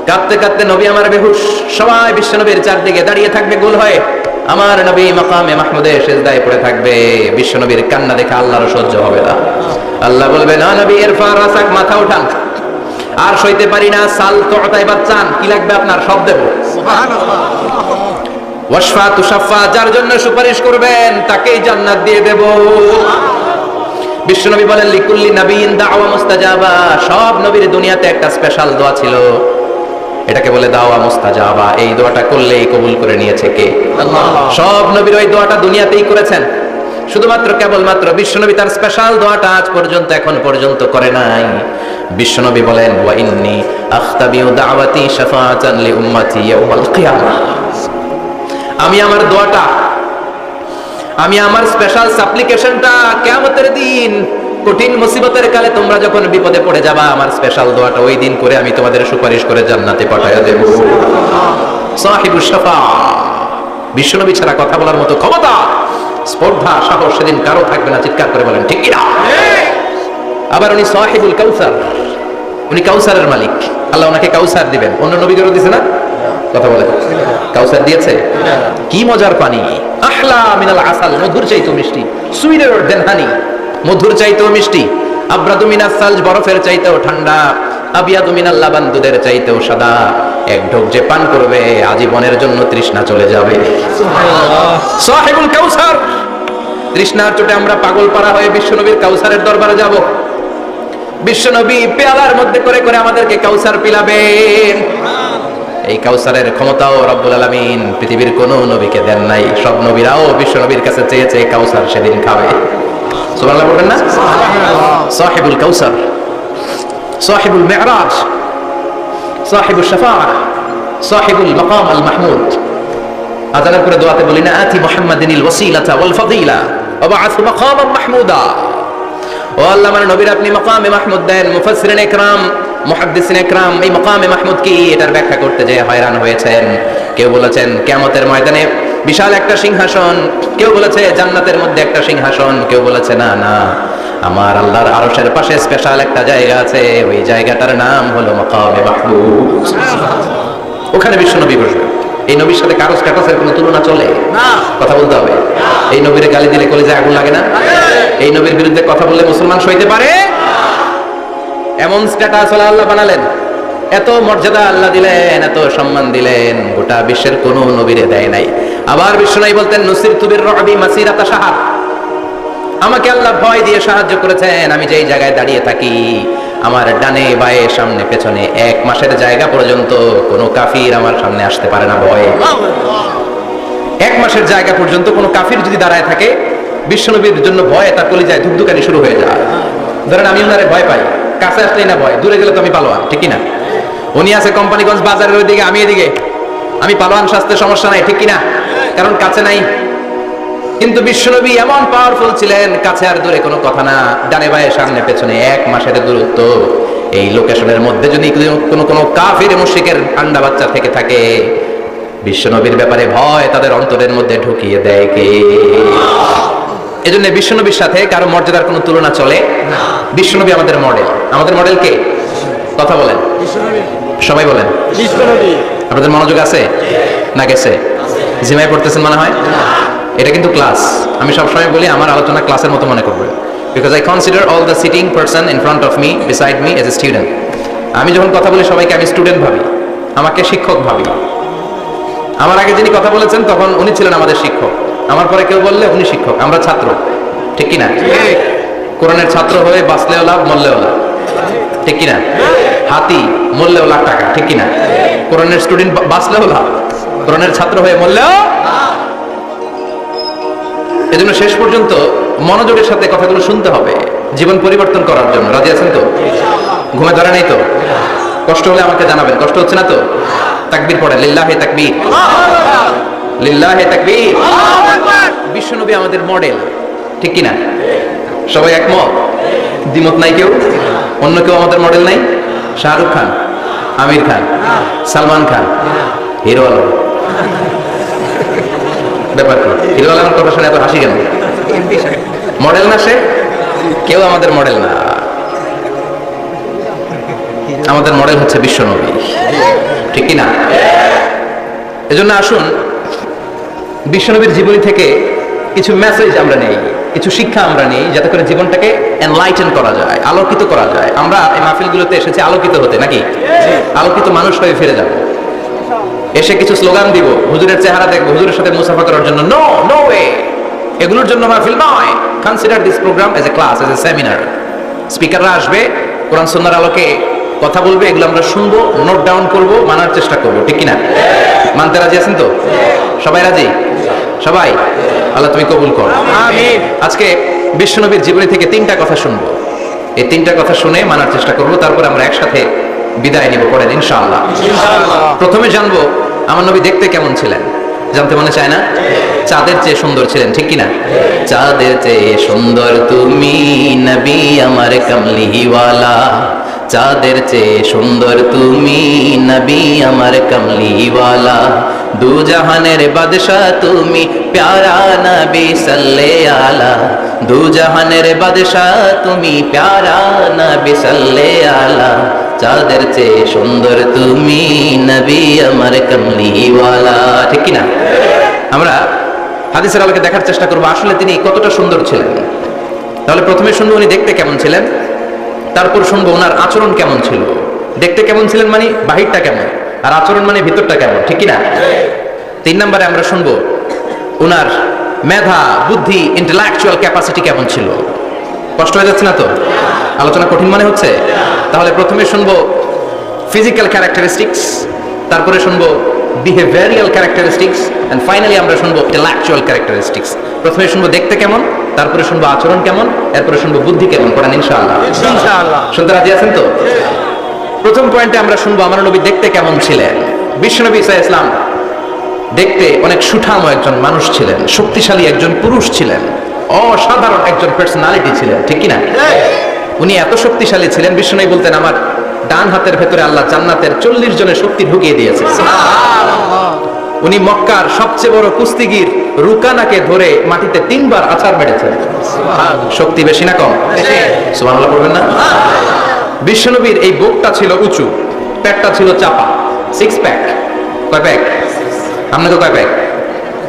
কাঁদতে কাঁদতে নবী আমার বেহুশ, সবাই বিশ্বনবীর চারদিকে দাঁড়িয়ে থাকবে গোল হয়ে। আমার নবী মাকামে মাহমুদে সেজদায় পড়ে থাকবে। বিশ্বনবীর কান্না দেখে আল্লাহর সহ্য হবে না। আল্লাহ বলবে, না নবী, ইরফা রাসাক, মাথা উঠান, আর সইতে পারি না। সাল তুতাই বাচ্চান, কি লাগবে আপনার? সব দেব। সুবহানাল্লাহ। ওয়াশফা তুশাফা, যার জন্য সুপারিশ করবেন তাকেই জান্নাত দিয়ে দেব। বিশ্বনবী বলেন, লিকুল্লি নাবিয়িন দাওয়া মুস্তাজাবা। সব নবীর দুনিয়াতে একটা স্পেশাল দোয়া ছিল, এটাকে বলে দাওয়া মুস্তাজাবা। এই দোয়াটা করলেই কবুল করে নিয়েছে কে? আল্লাহ। সব নবীর ওই দোয়াটা দুনিয়াতেই করেছেন, শুধুমাত্র কেবলমাত্র বিশ্বনবী তার স্পেশাল দোয়াটা আজ পর্যন্ত এখন পর্যন্ত করে নাই। বিশ্বনবী বলেন, ওয়া ইন্নী আখতাবিউ দাওয়াতি শাফাআতান লি উম্মতি ইয়াউমাল কিয়ামাহ। আমি আমার দোয়াটা, আমি আমার স্পেশাল সাপ্লিকেশনটা কিয়ামতের দিন কঠিন মুসিবতের কালে তোমরা যখন বিপদে পড়ে যাবা, আমার স্পেশাল দোয়াটা ওই দিন করে আমি তোমাদের সুপারিশ করে জান্নাতে পাঠায়া দেব। সাহিবুস শাফা। বিশ্বনবী ছাড়া কথা বলার মতো ক্ষমতা, স্পর্ধা, সাহস সেদিন কারো থাকবে না। চিৎকার করে বলেন ঠিক কিনা? আবার উনি সাহিবুল কাউসার, উনি কাউসারের মালিক। আল্লাহ ওনাকে কাউসার দিবেন। অন্য নবীদেরও দিছে না? কথা বলে কাউসার দিয়েছে। কি মজার পানি, আহলা মিনাল আসাল, মধুর চাইতো মিষ্টি। সুইটার দেন হানি, মধুর চাইতো মিষ্টি। আব্রাদু মিনাস সালজ, বরফের চাইতেও ঠান্ডা। আবিয়াদু মিনাল লাবান, দুধের চাইতেও সাদা। এক ঢোক যে পান করবে আজীবনের জন্য তৃষ্ণা চলে যাবে। সুবহানাল্লাহ। সাহিবুল কাউসার। তৃষ্ণার চোটে আমরা পাগল পারা হয়ে বিশ্বনবীর কাউসারের দরবারে যাব। বিশ্বনবী পেয়ালার মধ্যে করে করে আমাদেরকে কাউসার পিলাবেন। এই কাউসারের ক্ষমতাও রব্বুল আলামিন পৃথিবীর কোন নবীকে দেন নাই। সব নবীরাও বিশ্বনবীর কাছে চেয়েছে কাউসার সেদিন খাবে। সুবহানাল্লাহ বলেন না? সুবহানাল্লাহ। সাহিবুল কাউসার, সাহিবুল মিরাজ, সাহিবুশ শাফাআহ, সাহিবুল মাকাম আল মাহমুদ। আযানের পরে দোয়াতে বলি না, আতি মুহাম্মাদিনিল ওয়াসিলাতা ওয়াল ফাদিলা ওয়া বা'আথ মাকামান মাহমুদা। ও আল্লাহ, আমার নবীর আপনি মাকামে মাহমুদ দেন। মুফাসসিরিন ইকরাম, মুহাদ্দিসিন ইকরাম এই মাকামে মাহমুদ কি এটার ব্যাখ্যা করতে যে হয়রান হয়েছেন। কেউ বলেছেন কিয়ামতের ময়দানে বিশাল একটা সিংহাসন, কেউ বলেছে জান্নাতের মধ্যে একটা সিংহাসন, কেউ বলেছে না না, আমার আল্লাহর আরশের পাশে স্পেশাল একটা জায়গা আছে, ওই জায়গাটার নাম হলো মাকামে মাহমুদ। ওখানে বিশ্বনবী বসবেন। এই নবীর সাথে কারো স্ট্যাটাসের কোনো তুলনা চলে না। কথা বলতে হবে। এই নবীর গালি দিলে কলিজায় আগুন লাগে না? এই নবীর বিরুদ্ধে কথা বললে মুসলমান সইতে পারে? এমন স্ট্যাটাস আল্লাহ বানালেন, এত মর্যাদা আল্লাহ দিলেন, এত সম্মান দিলেন, গোটা বিশ্বের কোন নবীরে দেয় নাই। আবার বিশ্বনবী বলতেন, নুসিরতু বির রুবি মাসিরাতা শাহর। আমাকে আল্লাহ ভয় দিয়ে সাহায্য করেছেন। আমি যেই জায়গায় দাঁড়িয়ে থাকি, আমার ডানে বায়ে সামনে পেছনে 1 মাসের জায়গা পর্যন্ত কোনো কাফির আমার সামনে আসতে পারে না ভয়ে। 1 মাসের জায়গা পর্যন্ত কোনো কাফির যদি দাঁড়ায় থাকে, বিশ্বনবীর জন্য ভয়ে তার কলিজায় ধুকধুকানি শুরু হয়ে যায়। ধরেন আমি ওনারে ভয় পাই, কাছে আসলেই না ভয়, দূরে গেলে তো আমি পালোয়ান, ঠিক কিনা? উনি আছে কোম্পানিগঞ্জ বাজারের ওইদিকে, আমি এদিকে, আমি পালোয়ান, স্বাস্থ্যের সমস্যা নাই, ঠিক কিনা? কারণ কাছে নাই। কিন্তু বিশ্বনবী এমন পাওয়ারফুল ছিলেন, কাছে আর দূরে কোনো কথা না, ডানে বায়ে সামনে পেছনে 1 মাসের দূরত্ব। এই লোকেশনের মধ্যে যদি কোনো কাফির মুশরিকের আন্ডা বাচ্চা থেকে থাকে, বিশ্বনবীর ব্যাপারে ভয় তাদের অন্তরের মধ্যে ঢুকিয়ে দেয় কে? এজন্য বিশ্বনবীর সাথে কারো মর্যাদার কোনো তুলনা চলে না। বিশ্বনবী আমাদের মডেল। আমাদের মডেল কে? কথা বলেন, সবাই বলেন। আপনাদের মনোযোগ আছে না গেছে? জিমায় পড়তেছেন মনে হয়। এটা কিন্তু ক্লাস। আমি সবসময় বলি আমার আলোচনা ক্লাসের মতো মনে করবেন, because I consider all the sitting person in front of me, beside me as a student. আমি যখন কথা বলি সবাইকে আমি স্টুডেন্ট ভাবি, আমাকে শিক্ষক ভাবি। আমার আগে যিনি কথা বলেছেন তখন উনি ছিলেন আমাদের শিক্ষক, আমার পরে কেউ বললে উনি শিক্ষক, আমরা ছাত্র, ঠিক কিনা? কোরআনের ছাত্র হয়ে বাঁচলেও লাভ, মরলেও লাভ, ঠিক কিনা? হাতি মরলেও লাখ টাকা, ঠিক কিনা? কোরআনের স্টুডেন্ট বাঁচলেও লাভ, কোরআনের ছাত্র হয়ে মরলেও। এজন্য শেষ পর্যন্ত মনোযোগের সাথে কথাগুলো শুনতে হবে জীবন পরিবর্তন করার জন্য। রাজি আছেন তো? ঘুমে ধরে নাই তো? কষ্ট হলে আমাকে জানাবেন, কষ্ট হচ্ছে না তো? তাকবীর পড়ে, লিল্লাহি তাকবীর, লিল্লাহি তাকবীর। বিশ্বনবী আমাদের মডেল, ঠিক কিনা? সবাই একমত? দ্বিমত নাই কেউ? অন্য কেউ আমাদের মডেল নাই? শাহরুখ খান, আমির খান, সালমান খান, হিরো আলম। ব্যাপার কি? হিরো আলমের কথা শুনে এত হাসি কেন? মডেল না সে? কেউ আমাদের মডেল না। আমাদের মডেল হচ্ছে বিশ্বনবী, ঠিক কিনা? এজন্য আসুন বিশ্বনবীর জীবনী থেকে কিছু মেসেজ আমরা নেই, কিছু শিক্ষা আমরা নেই, যাতে করে জীবনটাকে এনলাইটেন করা যায়, আলোকিত করা যায়। আমরা এই মাহফিলগুলোতে এসেছি আলোকিত হতে, নাকি? আলোকিত মানুষ হয়ে ফিরে যাব। এসে কিছু স্লোগান দিব, হুজুরের চেহারা দেখবো, হুজুরের সাথে মুসাফা করার জন্য? No, no way. এগুলোর জন্য মাহফিল নয়। Consider this program as a class, as a seminar. স্পিকাররা আসবে, কোরআন সুন্নাহর আলোকে কথা বলবে, এগুলো আমরা শুনবো, নোট ডাউন করব, মানার চেষ্টা করব, ঠিক কিনা? মানতে রাজি আছেন তো? সবাই রাজি? সবাই? আল্লাহ তুমি কবুল করো, আমিন। আজকে বিশ্বনবীর জীবনী থেকে 3টা কথা শুনবো। এই 3টা কথা শুনে মানার চেষ্টা করব, তারপর আমরা একসাথে বিদায় নিব, পড়েন ইনশাআল্লাহ। প্রথমে জানবো আমার নবী দেখতে কেমন ছিলেন। জানতে মনে চায় না? চাঁদের চেয়ে সুন্দর ছিলেন, ঠিক কিনা? চাঁদের চেয়ে সুন্দর তুমি নবী আমার কমলিওয়ালা, চাঁদের চেয়ে সুন্দর তুমি নবী আমার কমলিওয়ালা, দু জাহানের বাদশাহ তুমি প্যারা নবী সাল্লে আলা, দু জাহানের বাদশাহ তুমি প্যারা নবী সাল্লে আলা, চাঁদের চেয়ে সুন্দর তুমি নবী আমার কমলিওয়ালা, ঠিক কিনা? আমরা হাদিসের আলোকে দেখার চেষ্টা করবো আসলে তিনি কতটা সুন্দর ছিলেন। তাহলে প্রথমে শুনবো উনি দেখতে কেমন ছিলেন, তারপর শুনবো ওনার আচরণ কেমন ছিল। দেখতে কেমন ছিলেন মানে বাহিরটা কেমন, আর আচরণ মানে ভিতরটা কেমন, ঠিক কিনা? 3 নম্বরে আমরা শুনবো ওনার মেধা, বুদ্ধি, ইন্টেলেকচুয়াল ক্যাপাসিটি কেমন ছিল। কষ্ট হয়ে যাচ্ছে না তো? আলোচনা কঠিন মনে হচ্ছে? তাহলে প্রথমে শুনবো ফিজিক্যাল ক্যারেক্টারিস্টিক্স, তারপরে শুনবো বিহেভিয়ারাল ক্যারেক্টারিস্টিক্স, এন্ড ফাইনালি আমরা শুনবো ইন্টেলেকচুয়াল ক্যারেক্টারিস্টিক্স। প্রথমে শুনবো দেখতে কেমন, তারপরে শুনবো আচরণ কেমন, এরপরে শুনবো বুদ্ধি কেমন। পড়েন ইনশাআল্লাহ। ইনশাআল্লাহ। শুনতে রাজি আছেন তো? প্রথম পয়েন্টে আমরা শুনবো আমার নবী দেখতে কেমন ছিলেন। বিশ্বনবী সাল্লাল্লাহু আলাইহি ওয়াসাল্লাম দেখতে অনেক সুঠাম একজন মানুষ ছিলেন, শক্তিশালী একজন পুরুষ ছিলেন, অসাধারণ একজন পার্সোনালিটি ছিলেন, ঠিক কিনা? উনি এত শক্তিশালী ছিলেন, বিশ্বনবী বলতেন আমার ডান হাতের ভেতরে আল্লাহ জান্নাতের 40 জনের শক্তি ঢুকিয়ে দিয়েছে। উনি মক্কার সবচেয়ে বড় কুস্তিগির রুকানাকে ধরে মাটিতে 3 বার আছাড় মেরেছেন। শক্তি বেশি না কম? সুবহানাল্লাহ পড়বেন না? বিশ্বনবীর এই বুকটা ছিল উঁচু, পেটটা ছিল চাপা, 6 প্যাক। কয় প্যাক? আপনাকে কয় প্যাক?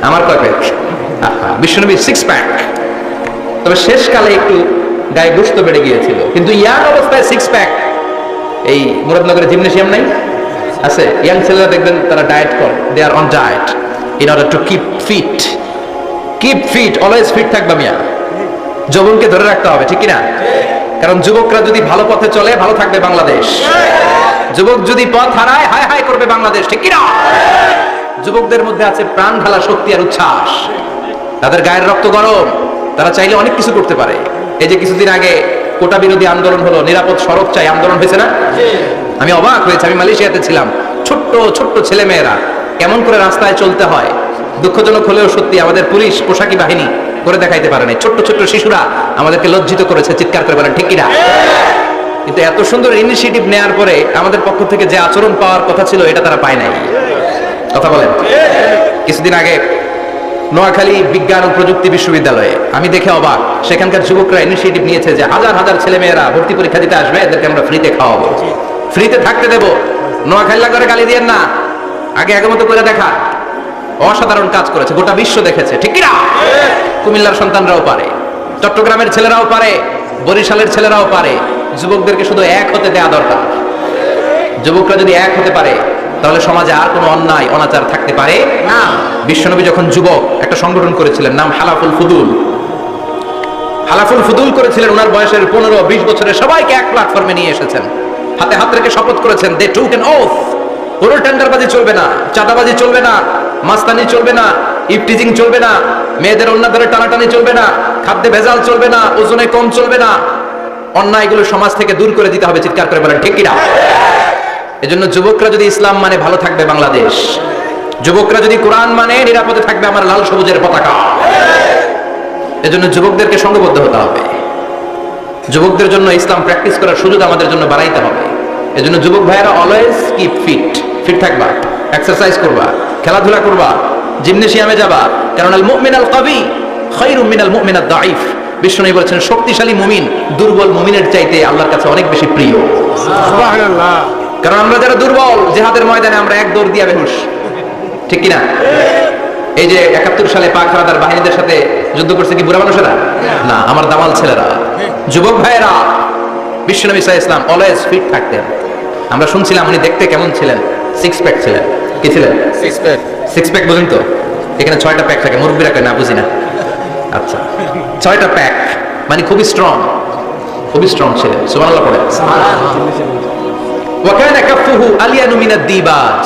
আমার কয় প্যাক? বিশ্বনবীর 6 প্যাক। তবে শেষকালে একটু গায়ে গোশত বেড়ে গিয়েছিল, কিন্তু ইয়াং অবস্থায় 6 প্যাক। এই মুরাদনগরে জিমনেশিয়াম নাই? আছে। ইয়াং ছেলেরা দেখবেন তারা ডায়েট করে, they are on diet in order to keep fit. Keep fit, always fit থাকবা মিয়া। যৌবনকে ধরে রাখতে হবে, ঠিক কিনা? কারণ যুবকরা যদি ভালো পথে চলে ভালো থাকবে বাংলাদেশ, যুবক যদি পথ হারায় হায় হায় করবে বাংলাদেশ, ঠিক কিনা? যুবকদের মধ্যে আছে প্রাণ ঢালা শক্তি আর উচ্ছ্বাস, তাদের গায়ের রক্ত গরম, তারা চাইলে অনেক কিছু করতে পারে। এই যে কিছুদিন আগে কোটা বিরোধী আন্দোলন হলো, নিরাপদ সড়ক চাই আন্দোলন হয়েছে না? আমি অবাক হয়েছি, আমি মালয়েশিয়াতে ছিলাম, ছোট্ট ছোট্ট ছেলে মেয়েরা কেমন করে রাস্তায় চলতে হয় দুঃখজনক হলেও সত্যি আমাদের পুলিশ পোশাকি বাহিনী করে দেখাইতে পারে নাই। ছোট্ট ছোট্ট শিশুরা আমাদেরকে লজ্জিত করেছে, চিৎকার করে বলেন ঠিক কিনা? কিন্তু এত সুন্দর ইনিশিয়েটিভ নেওয়ার পরে আমাদের পক্ষ থেকে যে আচরণ পাওয়ার কথা ছিল এটা তারা পায় নাই। কথা বলেন। কিছুদিন আগে নোয়াখালী বিজ্ঞান ও প্রযুক্তি বিশ্ববিদ্যালয়ে আমি দেখে অবাক, সেখানকার যুবকরা ইনিশিয়েটিভ নিয়েছে যে হাজার হাজার ছেলে মেয়েরা ভর্তি পরীক্ষা দিতে আসবে, এদেরকে আমরা ফ্রিতে খাওয়াবো, ফ্রিতে থাকতে দেবো। নোয়াখালী করে গালি দিয়েন না, আগে আগের মতো করে দেখা। অসাধারণ কাজ করেছে, গোটা বিশ্ব দেখেছে, ঠিক কিনা? কুমিল্লার সন্তানরাও পারে, চট্টগ্রামের ছেলেরাও পারে, বরিশালের ছেলেরাও পারে। যুবকদেরকে শুধু এক হতে দেয়া দরকার। যুবকরা যদি এক হতে পারে তাহলে সমাজে আর কোনো অন্যায় অনাচার থাকতে পারে না। বিশ্বনবী যখন যুবক একটা সংগঠন করেছিলেন, নাম হালাফুল ফুদুল। হালাফুল ফুদুল করেছিলেন, ওনার বয়সের 15-20 বছরের সবাইকে এক প্ল্যাটফর্মে নিয়ে এসেছেন, হাতে হাত রেখে শপথ করেছেন, দে টুক অ্যান ওথ, কোনো টেন্ডারবাজি চলবে না, চাঁদাবাজি চলবে না, মাস্তানি চলবে না, ইফটিজিং চলবে না, মেয়েদের অন্য ধরে টানাটানি চলবে না, খাদ্যে ভেজাল চলবে না, ওজনে কম চলবে না, অন্যায়গুলো সমাজ থেকে দূর করে দিতে হবে। চিৎকার করে বলেন ঠিক কিনা? এজন্য যুবকরা যদি ইসলাম মানে ভালো থাকবে বাংলাদেশ, যুবকরা যদি কোরআন মানে নিরাপদে থাকবে আমার লাল সবুজের পতাকা। এজন্য যুবকদেরকে সংঘবদ্ধ হতে হবে, যুবকদের জন্য ইসলাম প্র্যাকটিস করার সুযোগ আমাদের জন্য বাড়াইতে হবে। এজন্য যুবক ভাইয়েরা অলওয়েজ কিপ ফিট, ফিট থাকবা, এক্সারসাইজ করবা, খেলাধুলা করবা, জিমনেশিয়ামে যাবা। কারণ আল মুমিন আল কবি খায়রুম মিনাল মুমিন আদ দাঈফ। বিশ্বনবী বলেছেন শক্তিশালী মুমিন দুর্বল মুমিনের চাইতে আল্লাহর কাছে অনেক বেশি প্রিয়। সুবহানাল্লাহ। কারণ আমরা যারা দুর্বল জিহাদের ময়দানে আমরা এক দৌড় দিয়া বেহুশ, ঠিক কিনা? এই যে 71 সালে পাক হানাদার বাহিনীদের সাথে যুদ্ধ করছে কি বুড়া মানুষেরা না, আমার দামাল ছেলেরা, যুবক ভাইয়েরা। বিশ্বনবী সাল্লাল্লাহু আলাইহি ওয়াসাল্লাম অলওয়েজ ফিট থাকতেন। আমরা শুনছিলাম উনি দেখতে কেমন ছিলেন, 6 প্যাক ছিলেন। কি ছিলেন? 6 প্যাক বুঝুন তো, এখানে 6টা প্যাক থাকে, মুরব্বিরা কয় না, বুঝি না। আচ্ছা, 6টা প্যাক মানে খুবই স্ট্রং, খুবই স্ট্রং ছিলেন। সুবহানাল্লাহ পড়ে। ওয়া কানা কাফুহু আলিয়ানু মিনাদ দিবাজ।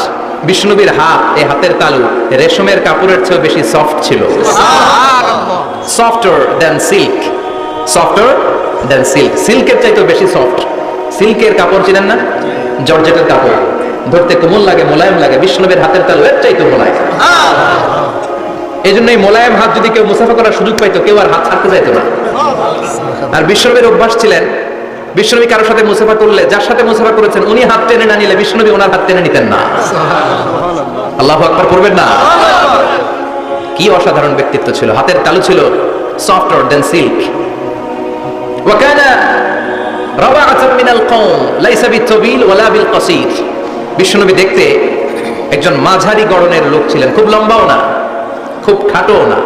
বিষ্ণুবীর হাত, এই হাতের তালু রেশমের কাপড়ের চেয়ে বেশি সফট ছিল। সুবহানাল্লাহ। Softer than silk, softer than silk, সিল্কের চাইতে বেশি সফট। সিল্কের কাপড় চিনেন না? জর্জেটের কাপড়, ধরতে কোমল লাগে, মোলায়েম লাগে। বিষ্ণুবীর হাতের তালু এর চাইতে মোলায়েম। এই জন্য এই মোলায়েম হাত যদি কেউ মুসাফা করার সুযোগ পাইতো, কেউ আর হাত ছাড়তে চাইতো না। আর বিশ্বনবীর অভ্যাস ছিলেন, বিশ্বনবী কারোর সাথে মুসাফা করলে, যার সাথে মুসাফা করেছেন উনি হাত টেনে না নিলে বিশ্বনবী ওনার হাত টেনে নিতেন না। আল্লাহু আকবার পড়বেন না? কি অসাধারণ ব্যক্তিত্ব ছিল, হাতের তালু ছিল সফটার দ্যান সিল্ক। ওয়া কানা রাবাআতান মিনাল কওম লাইসা বিতাবিল ওয়ালা বিল কাসীর। বিশ্বনবী দেখতে একজন মাঝারি গড়নের লোক ছিলেন, খুব লম্বাও না খুব খাটোও না।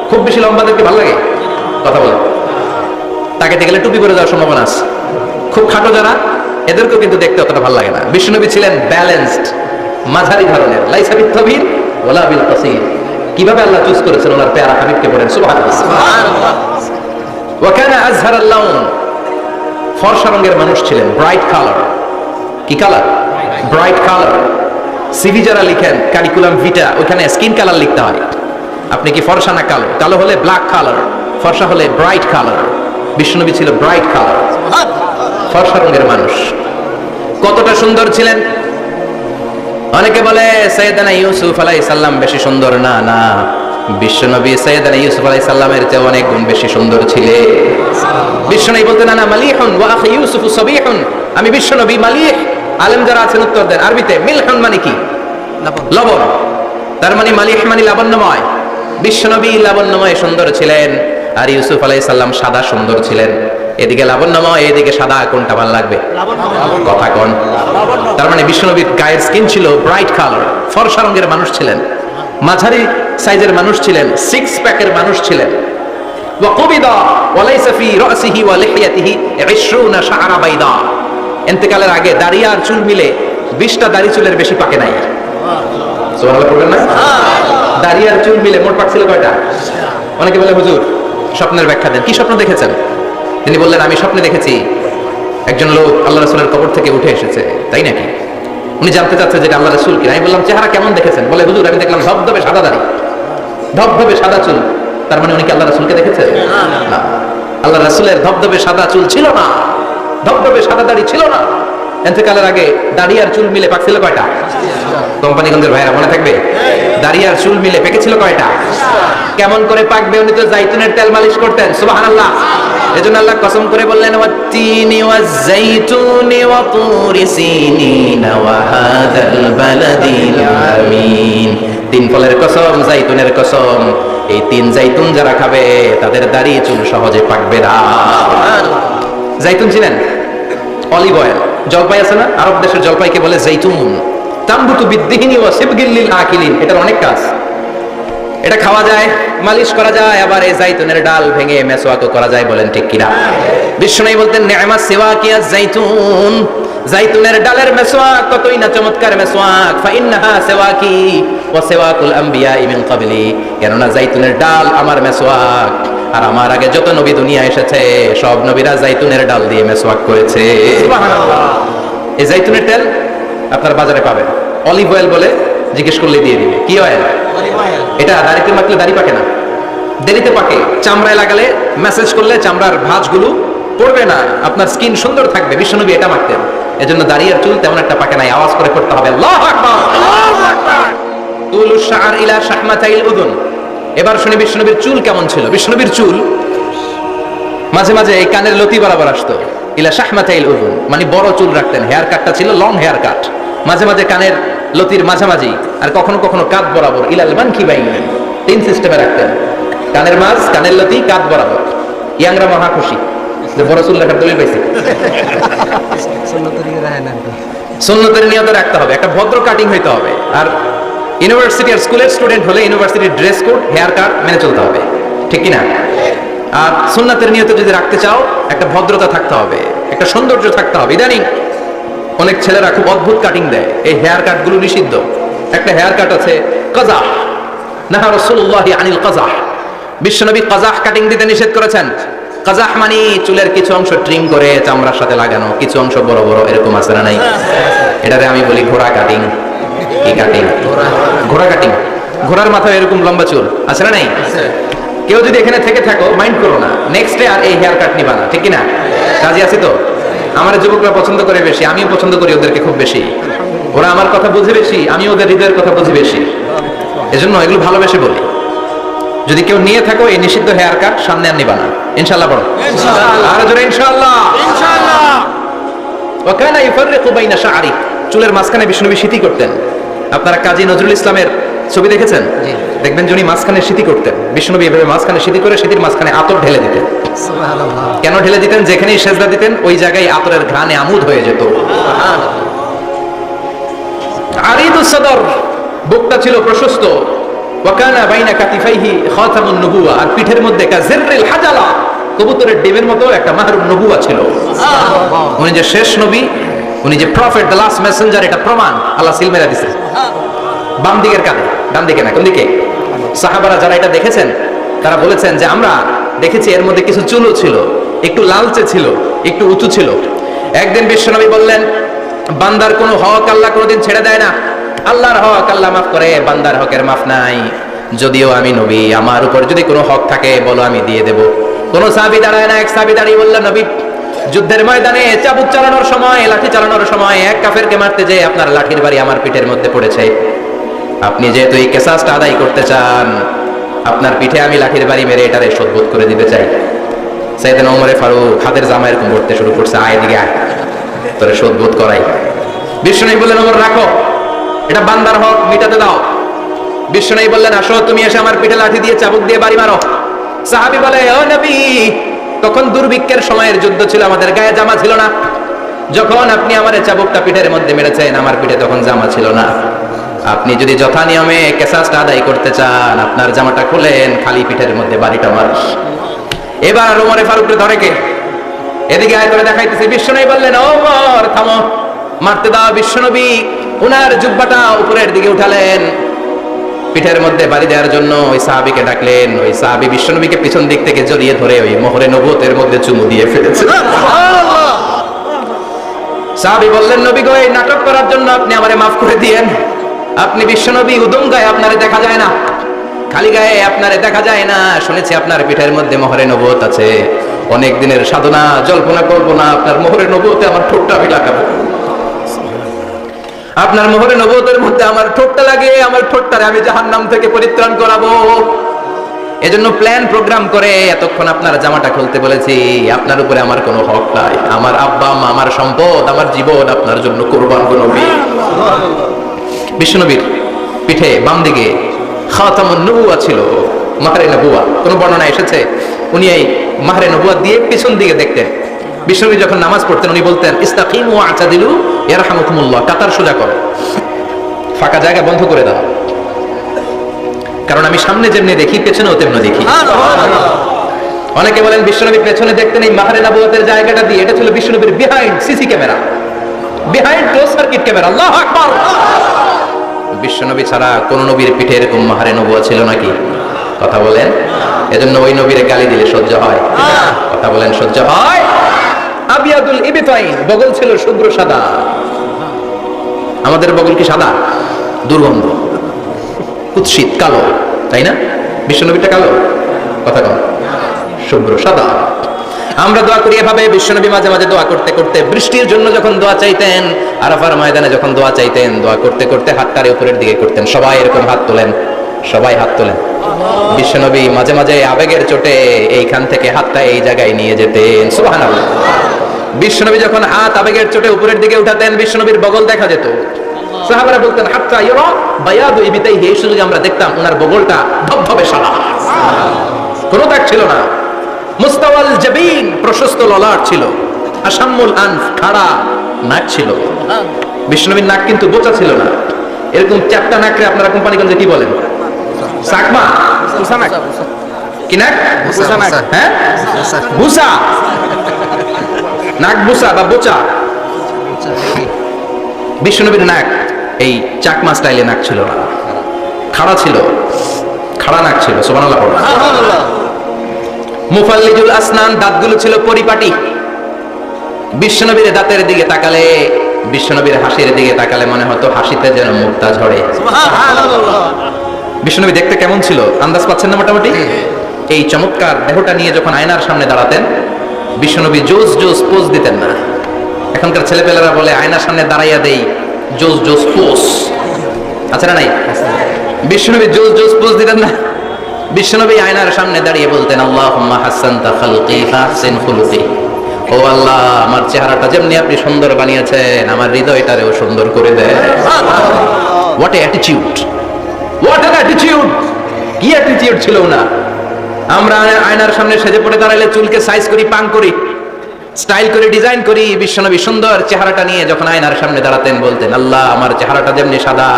খুব বেশি লম্বাদেরকে ভালো লাগে? কথা বলে তাকে দেখলে টুপি পরে যাওয়ার সম্ভাবনা আছে। খুব খাটো যারা, এদেরকেও কিন্তু দেখতে অতটা ভালো লাগে না। বিশ্বনবী ছিলেন ব্যালেন্সড, মাঝারি ধরনের। লাইসা বিতাবিল ওয়ালা বিল কাসীর। কিভাবে আল্লাহ চুজ করেছেন ওনার প্যারা হাবিবকে, পড়েন সুবহানাল্লাহ। ওয়া কানা আযহারাল লাউন, ফর্সা রঙের মানুষ ছিলেন, ব্রাইট কালার। কি কালার? Bright colour. সিভি যারা লিখেন কারিকুলাম ভিটা, ওখানে স্কিন কালার লিখতে হয়। আপনি কি ফর্সা না কালো? কালো হলে ব্ল্যাক কালার, ফর্সা হলে ব্রাইট কালার। বিশ্বনবী ছিল ব্রাইট কালার, ফর্সা রঙের মানুষ। কতটা সুন্দর ছিলেন! অনেকে বলে সাইয়েদানা ইউসুফ আলাইহিস সালাম বেশি সুন্দর না। না, বিশ্বনবী সাইয়েদানা ইউসুফ আলাইহিস সালামের চেয়ে অনেক গুণ বেশি সুন্দর ছিলেন। বিশ্বনবী বলতেন আনা মালিহুন ওয়া আখি ইউসুফ সাবিহুন। আমি বিশ্বনবী মালিহ। আলেম যারা আছেন উত্তর দেন আরবিতে। মিলহুন মানে কি? লবণ। তার মানে মালিহ মানে লাবণ্যময়। বিশ্বনবী লাবণ্যময় সুন্দর ছিলেন, আর ইউসুফ আলাইহিস সালাম সাদা সুন্দর ছিলেন। এদিকে লাবণ্যময়, এদিকে সাদা, কোনটা ভালো লাগবে? কথা কোন? তার মানে বিশ্বনবীর গায়ের স্কিন ছিল ব্রাইট কালার, ফর্সা রঙের মানুষ ছিলেন, মাঝারি সাইজের মানুষ ছিলেন, 6 প্যাকের মানুষ ছিলেন। ওয়া কুবিদা ওয়া লাইসা ফি রাসিহি ওয়া লিহিয়াতিহি 20 শাআরা বাইদা। ইন্তেকালের আগে দাড়ি আর চুল মিলে 20টা দাড়ি চুলের বেশি পাকে নাই। সুবহানাল্লাহ পড়বেন না? দাড়ি আর চুল মিলে মোট পাক ছিল কয়টা? অনেকে বলে হুজুর স্বপ্নের ব্যাখ্যা দেন, কি স্বপ্ন দেখেছেন? তিনি বললেন, আমি স্বপ্নে দেখেছি একজন লোক আল্লাহ রাসূলের কবর থেকে উঠে এসেছে। তাই নাকি? উনি জানতে চাচ্ছে যে আল্লাহ রাসূল কিনা। আমি বললাম, চেহারা কেমন দেখেছেন? বলে, হুজুর আমি দেখলাম ধবধবে সাদা দাড়ি, ধবধবে সাদা চুল। তার মানে উনি কি আল্লাহ রাসূলকে দেখেছেন? না, আল্লাহ রাসূলের ধবধবে সাদা চুল ছিল না, ধবধবে সাদা দাড়ি ছিল না। ইন্তেকালের আগে দাড়ি আর চুল মিলে পাকছিল কয়টা? কোম্পানিগঞ্জের ভাইরা মনে থাকবে? দাড়ি আর চুল মিলে পেকেছিল কয়টা? কেমন করে পাকবে? উনি তো জাইতুনের তেল মালিশ করতেন। সুবহানাল্লাহ। এজন্য আল্লাহ কসম করে বললেন, ওয়াত-তিনি ওয়াজ-জাইতুনি ওয়া তুরি সিনিন ওয়া হাদাল বালাদিল আমিন। তিন ফলের কসম, জাইতুনের কসম, এই তিন জাইতুন যারা খাবে তাদের দাড়ি চুল সহজে পাকবে না। জাইতুন চিনেন? Olive oil. জলপাই আছে না, আরব দেশের জলপাইকে বলে জাইতুন। তামবুতু বিদ্দিহিনি ওয়া সিবগিল লিল আকিলিন। এটার অনেক কাজ। এটা খাওয়া যায়, মালিশ করা যায়, আবার এই জাইতুনের ডাল ভেঙে মেসওয়াকও করা যায়। বলেন ঠিক কিনা? বিশ্বনবী বলতেন, নি'মাস সিওয়াকিয়া জাইতুন, জাইতুনের ডালের মেসওয়াক কতই না চমৎকার মেসওয়াক। ফাইন্নাহা সিওয়াকি ওয়া সিওয়াকুল আম্বিয়া মিন ক্বাবলি। কেননা জাইতুনের ডাল আমার মেসওয়াক, আর আমার আগে যত নবী দুনিয়া এসেছে সব নবীরা জাইতুনের ডাল দিয়ে মেসওয়াক করেছে। সুবহানাল্লাহ। এই জাইতুনের তেল আপনারা বাজারে পাবেন। অলিভ অয়েল বলে জিজ্ঞেস করলে দিয়ে দিবে। কি অয়েল? এটা দাড়িতে মাখলে দাড়ি পাকে না, দেরিতে পাকে। চামড়ায় লাগালে, ম্যাসেজ করলে চামড়ার ভাঁজগুলো পড়বে না, আপনার স্কিন সুন্দর থাকবে। বিশ্বনবী এটা মাখতেন। এজন্য দাড়ি আর চুল তেমন একটা পাকে নাই। আওয়াজ করে পড়তে হবে, আল্লাহু আকবার, আল্লাহু আকবার। তুলুশ শাআর ইলা শাহমাতাইল উযুন। এবার শুনি বিশ্বনবীর চুল কেমন ছিল। বিশ্বনবীর চুল মাঝে মাঝে এই কানের লতি বরাবর আসতো। ইলা শাহমাতাইল উযুন মানে বড় চুল রাখতেন। হেয়ার কাটটা ছিল লং হেয়ার কাট, মাঝে মাঝে কানের লতির মাঝামাঝি, আর কখনো কখনো কাঁধ বরাবর। ইলাল মানকিবাইন, তিন সিস্টেমে রাখতেন। কানের মাঝ, কানের লতি, কাঁধ বরাবর। ইয়াংরা মহা খুশি যে বড় চুল রাখার দলিল পাইছে। সুন্নতের নিয়ত রাখতে হবে, একটা ভদ্র কাটিং হইতে হবে। আর ইউনিভার্সিটি আর স্কুলের স্টুডেন্ট হলে ইউনিভার্সিটির ড্রেস কোড, হেয়ার কাট মেনে চলতে হবে, ঠিক কিনা? আর সুন্নাতের নিয়ত যদি রাখতে চাও, একটা ভদ্রতা থাকতে হবে, একটা সৌন্দর্য থাকতে হবে। ইদানিং অনেক ছেলেরা খুব অদ্ভুত কাটিং দেয়। এই হেয়ার কাট গুলো নিষিদ্ধ। একটা হেয়ার কাট আছে কাযাহ, নাহা রাসূলুল্লাহি আনিল কাযাহ। বিশ্বনবী কাযাহ কাটিং দিতে নিষেধ করেছেন। কাযাহ মানে চুলের কিছু অংশ ট্রিম করে চামড়ার সাথে লাগানো, কিছু অংশ বড় বড়, এরকম আছে না নাই? এটারে আমি বলি ঘোড়া কাটিং। কি কাটিং? ঘোড়া কাটিং। ঘোড়ার মাথায় এরকম লম্বা চুল আছে না নাই? কেউ যদি এখানে থেকে থাকো, মাইন্ড করো না, নেক্সট ডে আর এই হেয়ার কাট নিবা না, ঠিক কিনা? কাজে আছি তো? আমার যুবকরা পছন্দ করে বেশি, আমিও পছন্দ করি ওদেরকে খুব বেশি। ওরা আমার কথা বুঝে বেশি, আমি ওদের হৃদয়ের কথা বুঝি বেশি। এজন্য এগুলো ভালোবেসে বলি। যদি কেউ নিয়ে থাকো এই নিষিদ্ধ হেয়ার কাট, সামনে আর নিবা না, ইনশাআল্লাহ। বড় আর জোরে ইনশাআল্লাহ, ইনশাআল্লাহ। ওয়া কানা ইফাররিকু বাইনা শা'রি। চুলের মাঝখানে বিষ্ণুবী সিটি করতেন। আপনারা কাজী নজরুল ইসলামের ছবি দেখেছেন? দেখবেন যিনি মাঝখানে সিটি করতেন, বিষ্ণুবী এভাবে মাঝখানে সিটি করে সিটির মাঝখানে আতর ঢেলে দিতেন। সুবহানাল্লাহ। কেন ঢেলে দিতেন? যেখানেই সেজদা দিতেন ওই জায়গায় আতরের ঘ্রাণে আমোদ হয়ে যেত। সুবহানাল্লাহ। আরিদুস সদর, বুকটা ছিল প্রশস্ত। ওয়া কানা বাইনা কাতিফাইহি খাতামুন নবুওয়া, আর পিঠের মধ্যে কাযিররিল হাজালা, কবুতরের ডিমের মতো একটা মাহরুম নবুওয়া ছিল। সুবহানাল্লাহ। উনি যে শেষ নবী, উনি যে প্রফেট, দ্য লাস্ট মেসেঞ্জার, এটা প্রমাণ আল্লাহ সিল মেরা দিয়েছে। বাম দিকের কাঁধে, ডান দিকে না। কোন দিকে? সাহাবারা যারা এটা দেখেছেন তারা বলেছেন যে আমরা দেখেছি এর মধ্যে কিছু চুলও ছিল, একটু লালচে ছিল, একটু উঁচু ছিল। একদিন বিশ্বনবী বললেন, বান্দার কোনো হক আল্লাহ কোনোদিন ছেড়ে দেয় না। আল্লাহর হক আল্লাহ মাফ করে, বান্দার হকের মাফ নাই। যদিও আমি নবী, আমার উপর যদি কোনো হক থাকে বলো, আমি দিয়ে দেব। কোন সাহাবী দাঁড়ায় না। এক সাহাবী দাঁড়িয়ে বললেন, নবী, যুদ্ধের ময়দানে চাবুক চালানোর সময়, লাঠি চালানোর সময় এক কাফেরকে মারতে যেয়ে আপনার লাঠির বাড়ি আমার পিঠের মধ্যে পড়েছে। আপনি যেহেতু এই কেসাসটা আদায় করতে চান, আপনার পিঠে আমি লাঠির বাড়ি মেরে এটারে শোধবোধ করে দিতে চাই। সাইয়েদনা ওমর ফারুক হাতের জামা এরকম করতে শুরু করছে, আয় দিকে আয়, তোরে শোধবোধ করাই। বিশ্বনবী বললেন, ওমর রাখো, এটা বান্দার হক, মিটাতে দাও। বিশ্বনবী বললেন, আসো তুমি এসে আমার পিঠে লাঠি দিয়ে চাবুক দিয়ে বাড়ি মারো। সাহাবী বলে, ও নবী, তখন দুর্ভিক্ষের সময়ের যুদ্ধ ছিল, আমাদের গায়ে জামা ছিল না। যখন আপনি আমার চাবুকটা পিঠের মধ্যে মেরেছেন, আমার পিঠে তখন জামা ছিল না। আপনি যদি যথা নিয়মে কেসাসটা আদায় করতে চান, আপনার জামাটা খুলেন, খালি পিঠের মধ্যে বাড়িটা মার। এবার ওমরে ফারুককে ধরে কে? এদিকে আয় করে দেখাইতেছে। বিশ্বনবী বললেন, ওমর থামো, মারতে দাও। বিশ্বনবী উনার জুব্বাটা উপরের দিকে উঠালেন, পিঠের মধ্যে বাড়ি দেওয়ার জন্য ওই সাহাবীকে ডাকলেন। ওই সাহাবী বিশ্বনবীকে পিছন দিক থেকে জড়িয়ে ধরে ওই মোহরে নবুয়তের মধ্যে চুমু দিয়ে ফেলেছে। সাহাবী বললেন, নবী গো, এই নাটক করার জন্য আপনি আমারে মাফ করে দিয়েন। আপনি বিশ্বনবী, উদম গায়ে আপনারে দেখা যায় না, খালি গায়ে আপনারে দেখা যায় না। শুনেছি আপনার পিঠের মধ্যে মোহরে নবুয়ত আছে। অনেক দিনের সাধনা, জল্পনা কল্পনা, আপনার মোহরে নবুয়তে আমার ঠোঁটটা আমি লাগাবো। আপনার মোহরে নবুয়তের মধ্যে আমার ঠোঁটটা লাগে, আমার ঠোঁটটারে আমি জাহান্নাম থেকে পরিত্রাণ করাবো। এজন্য প্ল্যান প্রোগ্রাম করে এতক্ষণ আপনার জামাটা খুলতে বলেছি। আপনার উপরে আমার কোনো হক নাই। আমার আব্বা আম্মা, আমার সম্পদ, আমার জীবন আপনার জন্য কুরবান গো নবী। বিশ্বনবীর পিঠে বাম দিকে খাতামুন নবুওয়া ছিল, মাহরে নবুওয়া। কোন বর্ণনা এসেছে উনি এই মাহরে নবুওয়া দিয়ে পিছন দিকে দেখতেন। বিশ্বনবী যখন নামাজ পড়তেন উনি বলতেন, ইস্তাকিমু ওয়া'তাদিলু ইয়ারহামুকুমুল্লাহ, কাতার সোজা করো, ফাঁকা জায়গা বন্ধ করে দাও, কারণ আমি সামনে যেমনি দেখি পেছনেও তেমনি দেখি। অনেকে বলেন বিশ্বনবী পেছনে দেখতেন এই মাহরে নবুওয়াতের জায়গাটা দিয়ে। এটা ছিল বিশ্বনবীর behind CC camera, behind close circuit camera. আল্লাহু আকবার। বিশ্বনবী ছাড়া কোন নবীর পিঠে এরকম মাহরে নবুওয়া ছিল নাকি? কথা বলেন। এজন্য ওই নবীরে গালি দিলে সহ্য হয়? কথা বলেন, সহ্য হয়? আবিয়াদুল ইবতাইন, বগল ছিল শুভ্র সাদা। আমাদের বগল কি সাদা? দুর্গন্ধ, কুৎসিত, কালো, তাই না? বিশ্বনবীটা কালো? কথা কম, শুভ্র সাদা। আমরা দোয়া করি এভাবে। বিশ্বনবী মাঝে মাঝে দোয়া করতে করতে, বৃষ্টির জন্য যখন দোয়া চাইতেন, আরাফার ময়দানে যখন দোয়া চাইতেন, দোয়া করতে করতে হাতটারে উপরের দিকে করতেন। সবাই এরকম হাত তোলেন, সবাই হাত তোলেন। বিশ্বনবী মাঝে মাঝে আবেগের চোটে এইখান থেকে হাতটা এই জায়গায় নিয়ে যেতেন। সুবহানাল্লাহ। বিশ্বনবী যখন হাত আবেগের চোটে উপরের দিকে উঠাতেন, বিশ্বনবীর বগল দেখা যেত। সাহাবারা বলতেন, হাত্তা ইরা বায়াদু ইবতাইহি, এই সুযোগে আমরা দেখতাম ওনার বগলটা ধবধবে সাদা, কোনো দাগ ছিল না। মুস্তাওয়াল জাবিন, প্রশস্ত ললাট ছিল। আসাম্মুল আনফ, খাড়া নাক ছিল। বিশ্বনবীর নাক কিন্তু বোচা ছিল না। এরকম চারটা নাকরে আপনারা কোম্পানিগঞ্জে কি বলেন? সাকমা, কি নাক? হ্যাঁ, বুসা, নাক বুসা বা বোচা। বিশ্বনবীর নাক এই চাকমা স্টাইলে নাক ছিল না, খাড়া ছিল, খাড়া নাক ছিল। সুবহানাল্লাহ। মুফাল্লিজুল আসনান, দাঁতগুলো ছিল পরিপাটি। বিশ্বনবীর দাঁতের দিকে তাকালে, বিশ্বনবীর হাসির দিকে তাকালে মনে হতো হাসিতে যেন মুক্তা ঝরে। বিশ্বনবী দেখতে কেমন ছিল আন্দাজ পাচ্ছেন না মোটামুটি? এই চমৎকার দেহটা নিয়ে যখন আয়নার সামনে দাঁড়াতেন, বিশ্বনবী জোস জোস পোজ দিতেন না। এখনকার ছেলেপেলেরা বলে আয়নার সামনে দাঁড়াইয়া দেই জোস জোস পোজ, আছে না নাই? বিশ্বনবী জোস জোস পোজ দিতেন না। বিশ্বনবী আয়নার সামনে দাঁড়িয়ে বলতেন, আল্লাহুম্মা হাসানতা খালকি ফাহসিন খুলুকি। ও আল্লাহ, আমার চেহারাটা যেমনি আপনি সুন্দর বানিয়েছেন, আমার হৃদয়টারেও সুন্দর করে দেন। What a attitude, what an attitude! কি অ্যাটিটিউড ছিল না? আমরা আয়নার সামনে সেজে পড়ে দাঁড়াইলে চুলকে সাইজ করি, পাং করি, স্টাইল করে ডিজাইন করি। বিশ্বনবী সুন্দর চেহারাটা নিয়ে যখন আয়নার সামনে দাঁড়াতেন বলতেন, আল্লাহ, আমার চেহারাটা যেমনি সাদা,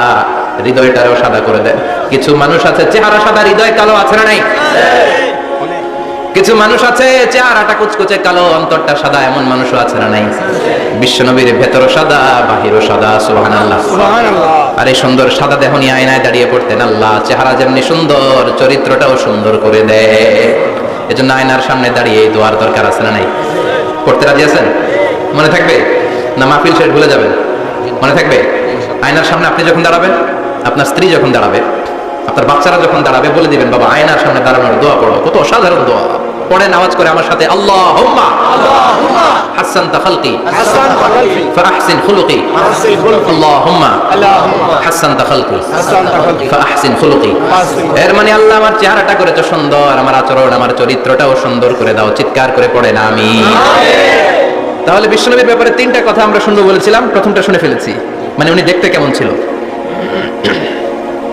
হৃদয়টারেও সাদা করে দেন। কিছু মানুষ আছে চেহারা সাদা, হৃদয় কালো, আছে না নাই? কিছু মানুষ আছে চেহারাটা কুচকুচে কালো, অন্তরটা সাদা, এমন মানুষও আছে না নাই? বিশ্বনবীর ভেতর সাদা, বাহিরও সাদা। সুবহানাল্লাহ। আর এই সুন্দর সাদা দেহ নিয়ে আয়নায় দাঁড়িয়ে পড়তেন, আল্লাহ, চেহারা যেমনি সুন্দর, চরিত্রটাও সুন্দর করে দেয়। এজন্য আয়নার সামনে দাঁড়িয়ে এই দোয়ার দরকার আছে না নাই? করতে রাজি আছেন? মনে থাকবে না মাহফিল শেষ ভুলে যাবেন? মনে থাকবে? আয়নার সামনে আপনি যখন দাঁড়াবেন, আপনার স্ত্রী যখন দাঁড়াবে, আপনার বাচ্চারা যখন দাঁড়াবে, বলে দিবেন, বাবা, আয়নার সামনে দাঁড়ানোর দোয়া পড়ো। কত অসাধারণ দোয়া! পড়েন আওয়াজ করে আমার সাথে, আল্লাহুম্মা হাসানতা খালকি ফাহসিন খুলুকি। আল্লাহুম্মা হাসানতা খালকি ফাহসিন খুলুকি। এর মানে, আল্লাহ, আমার চেহারাটা করেছো সুন্দর, আমার আচরণ, আমার চরিত্রটাও সুন্দর করে দাও। চিৎকার করে পড়েন আমিন। তাহলে বিশ্বনবীর ব্যাপারে তিনটা কথা আমরা শুনবো বলেছিলাম, প্রথমটা শুনে ফেলেছি। মানে উনি দেখতে কেমন ছিল,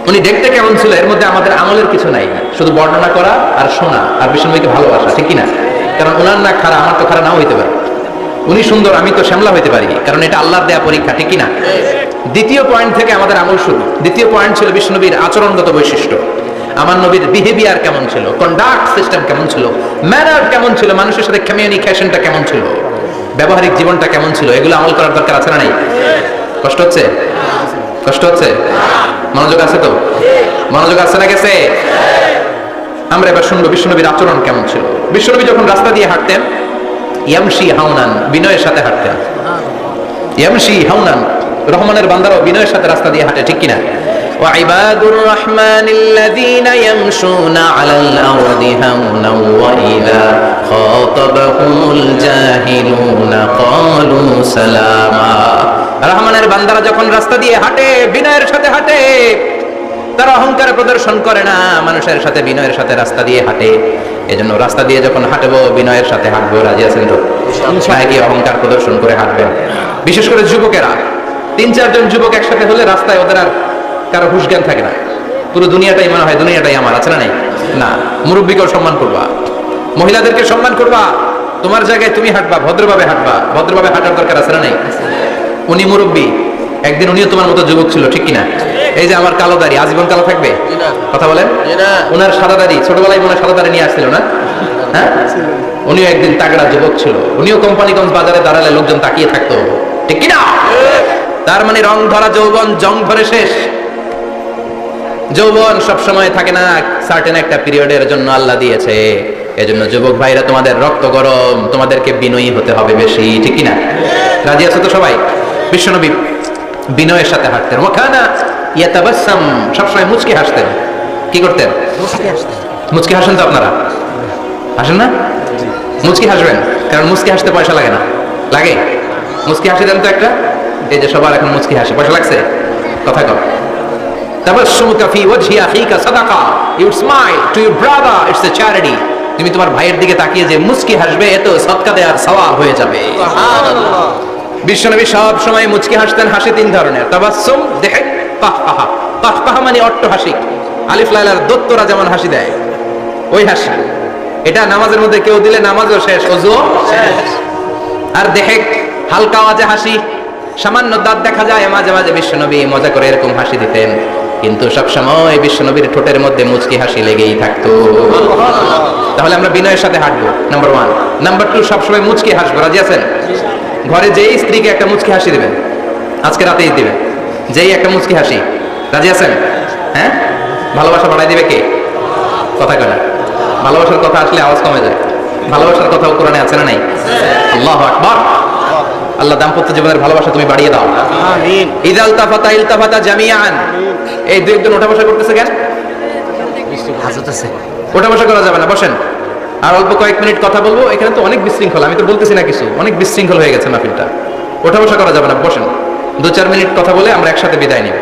উনি দেখতে কেমন ছিল, এর মধ্যে আমাদের আমলের কিছু নাই, শুধু বর্ণনা করা আর শোনা আর বিশ্বনবীকে ভালোবাসা, ঠিক কিনা? কারণ ওনার না খারাপ, আমার তো খারাপ নাও হইতে পারে। উনি সুন্দর, আমি তো শ্যামলা হইতে পারি, কারণ এটা আল্লাহর দেয়া পরীক্ষা, ঠিক কিনা? দ্বিতীয় পয়েন্ট থেকে আমাদের আমল শুরু। দ্বিতীয় পয়েন্ট ছিল বিশ্বনবীর আচরণগত বৈশিষ্ট্য। আমার নবীর বিহেভিয়ার কেমন ছিল, কন্ডাক্ট সিস্টেম কেমন ছিল, ম্যানার কেমন ছিল, মানুষের সাথে কমিউনিকেশনটা কেমন ছিল, ব্যবহারিক জীবনটা কেমন ছিল, এগুলো আমল করার দরকার আছে না নাই? কষ্ট হচ্ছে? কষ্ট হচ্ছে? মনোযোগ আছে তো? মনোযোগ আছে না গেছে? আমরা এবার শুনবো বিশ্বনবীর আচরণ কেমন ছিল। বিশ্বনবী যখন রাস্তা দিয়ে হাঁটতেন, ইয়ামশি হাওনান, বিনয়ের সাথে হাঁটতেন। ইয়ামশি হাওনান, রহমানের বান্দারাও বিনয়ের সাথে রাস্তা দিয়ে হাঁটে, ঠিক কিনা? وعباد الرحمن الذين يمشون على الأرض هونا وإذا خاطبهم الجاهلون قالوا سلاما। রহমানের বান্দারা যখন রাস্তা দিয়ে হাঁটে, বিনয়ের সাথে হাঁটে, তারা অহংকার প্রদর্শন করে না, মানুষের সাথে বিনয়ের সাথে রাস্তা দিয়ে হাঁটে। এজন্য রাস্তা দিয়ে যখন হাঁটবো বিনয়ের সাথে হাঁটবো, রাজি আছেন তো? নাকি অহংকার প্রদর্শন করে হাঁটবেন? বিশেষ করে যুবকেরা, 3-4 জন যুবক একসাথে হলে রাস্তায় ওদের আর কারো হুশ জ্ঞান থাকে না, পুরো দুনিয়াটাই মনে হয় দুনিয়াটাই আমার, আছে না? নাই না। মুরব্বীকেও সম্মান করবা, মহিলাদেরকে সম্মান করবা, তোমার জায়গায় তুমি হাঁটবা, ভদ্রভাবে হাঁটবা, ভদ্রভাবে হাঁটার দরকার আছে না? নাই। উনি মুরব্বী, একদিন উনিও তোমার মতো যুবক ছিল, ঠিক কিনা? এই যে আমার কালো দাড়ি, আজীবন কালো থাকবে? কথা বলেন। উনার সাদা দাড়ি ছোটবেলায় মনে সাদা দাড়ি নিয়ে আসছিল না? হ্যাঁ, উনিও একদিন তাগড়া যুবক ছিল, উনিও কোম্পানিগঞ্জ বাজারে দাঁড়ালে লোকজন তাকিয়ে থাকতো, ঠিক কিনা? তার মানে রং ধরা যৌবন জং ধরে শেষ। যৌবন সব সময় থাকে না, সার্টেন একটা পিরিয়ডের জন্য আল্লাহ দিয়েছে। এজন্য যুবক ভাইরা, তোমাদের রক্ত গরম, তোমাদেরকে বিনয়ী হতে হবে বেশি, ঠিক কিনা? রাজি আছো তো সবাই? বিশ্বনবী বিনয়ের সাথে হাঁটতেন। ওখানা ইয়াতাবাসসাম, সবসময় মুচকি হাসতেন। কি করতেন? মুচকি হাসেন তো আপনারা? হাসেন না? মুচকি হাসবেন, কারণ মুচকি হাসতে পয়সা লাগে না। লাগে? মুচকি হাসি দেন তো একটা। এই যে সবার এখন মুচকি হাসি, পয়সা লাগছে? কথা কর। তাবাসসুমুকা ফি ওয়াজহি আখিকা সাদাকা, you smile to your brother, it's a charity. তুমি তোমার ভাইয়ের দিকে তাকিয়ে যে মুচকি হাসবে, এত সদকা দেওয়ার সওয়াব হয়ে যাবে। সুবহানাল্লাহ। বিশ্বনবী সব সময় মুচকি হাসতেন। হাসি 3 ধরনের, তাবাসসুম, দিহক, কাহকাহা। কাহকাহা মানে অট্ট হাসি, আলিফ লাইলার দত্তরা যেমন হাসি দেয় ওই হাসি। এটা নামাজের মধ্যে কেউ দিলে নামাজও শেষ, ওযুও শেষ। আর দিহক, হালকা আওয়াজে হাসি, সামান্য দাঁত দেখা যায় মাঝে মাঝে। বিশ্বনবী মজা করে এরকম হাসি দিতেন, কিন্তু সব সময় বিশ্বনবীর ঠোঁটের মধ্যে মুচকি হাসি লেগেই থাকতো। তাহলে আমরা বিনয়ের সাথে হাঁটবো, নাম্বার 1। নাম্বার 2, সবসময় মুচকি হাসবো। রাজি আছেন? ঘরে যেই স্ত্রীকে একটা মুচকি হাসি দিবেন, আজকে রাতেই দিবেন, যেই একটা মুচকি হাসি। রাজি আছেন? হ্যাঁ, ভালোবাসা বাড়াই দিবে কে? কথা কয় না। ভালোবাসার কথা আসলে আওয়াজ কমে যায়। ভালোবাসার কথাও কোরআনে আছে না? নাই? আল্লাহু আকবার। আল্লাহ দাম্পত্য জীবনের ভালোবাসা তুমি বাড়িয়ে দাও, আমিন। ইদাল তাফাতা ইলতাফাতা জামিআন। এই দুই একজন ওঠা বসা করতেছে কেন? ওঠা বসা করা যাবে না, বসেন। আর অল্প কয়েক মিনিট কথা বলবো। এখানে তো অনেক বিশৃঙ্খল, আমি তো বলতেছি না কিছু, অনেক বিশৃঙ্খল হয়ে গেছে মাহফিলটা। ওঠা বসা করা যাবে না, বসেন। 2-4 মিনিট কথা বলে আমরা একসাথে বিদায় নিব,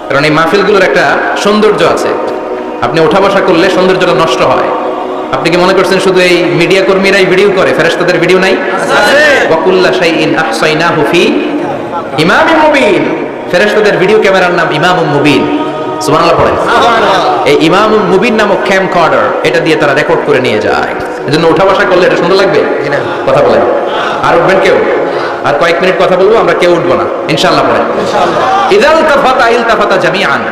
কারণ এই মাহফিলগুলোর একটা সৌন্দর্য আছে। আপনি ওঠা বসা করলে সৌন্দর্যটা নষ্ট হয়। আপনি কি মনে করছেন শুধু এই মিডিয়া কর্মীরাই ভিডিও করে? ফেরেশতাদের ভিডিও নাই? আছে। ওয়া কুল্লা শাইইন আহসাইনাহু ফি ইমামিন মুবিন। ফেরেশতাদের ভিডিও ক্যামেরার নাম ইমামুম মুবিন। সুবহানাল্লাহ পড়েন। সুবহানাল্লাহ। এই ইমামুম মুবিন নামক ক্যামকর্ডার, এটা দিয়ে তারা রেকর্ড করে নিয়ে যায়। এজন্য ওঠা বসা করলে এটা সুন্দর লাগবে? কথা বলেন। আর উঠবেন কেউ? আর কয়েক মিনিট কথা বলবো, আমরা কেউ উঠবো না, ইনশাআল্লাহ পড়েন। ইনশাআল্লাহ। ইদাল তাফাতা ইলতাফাতা জামিআন।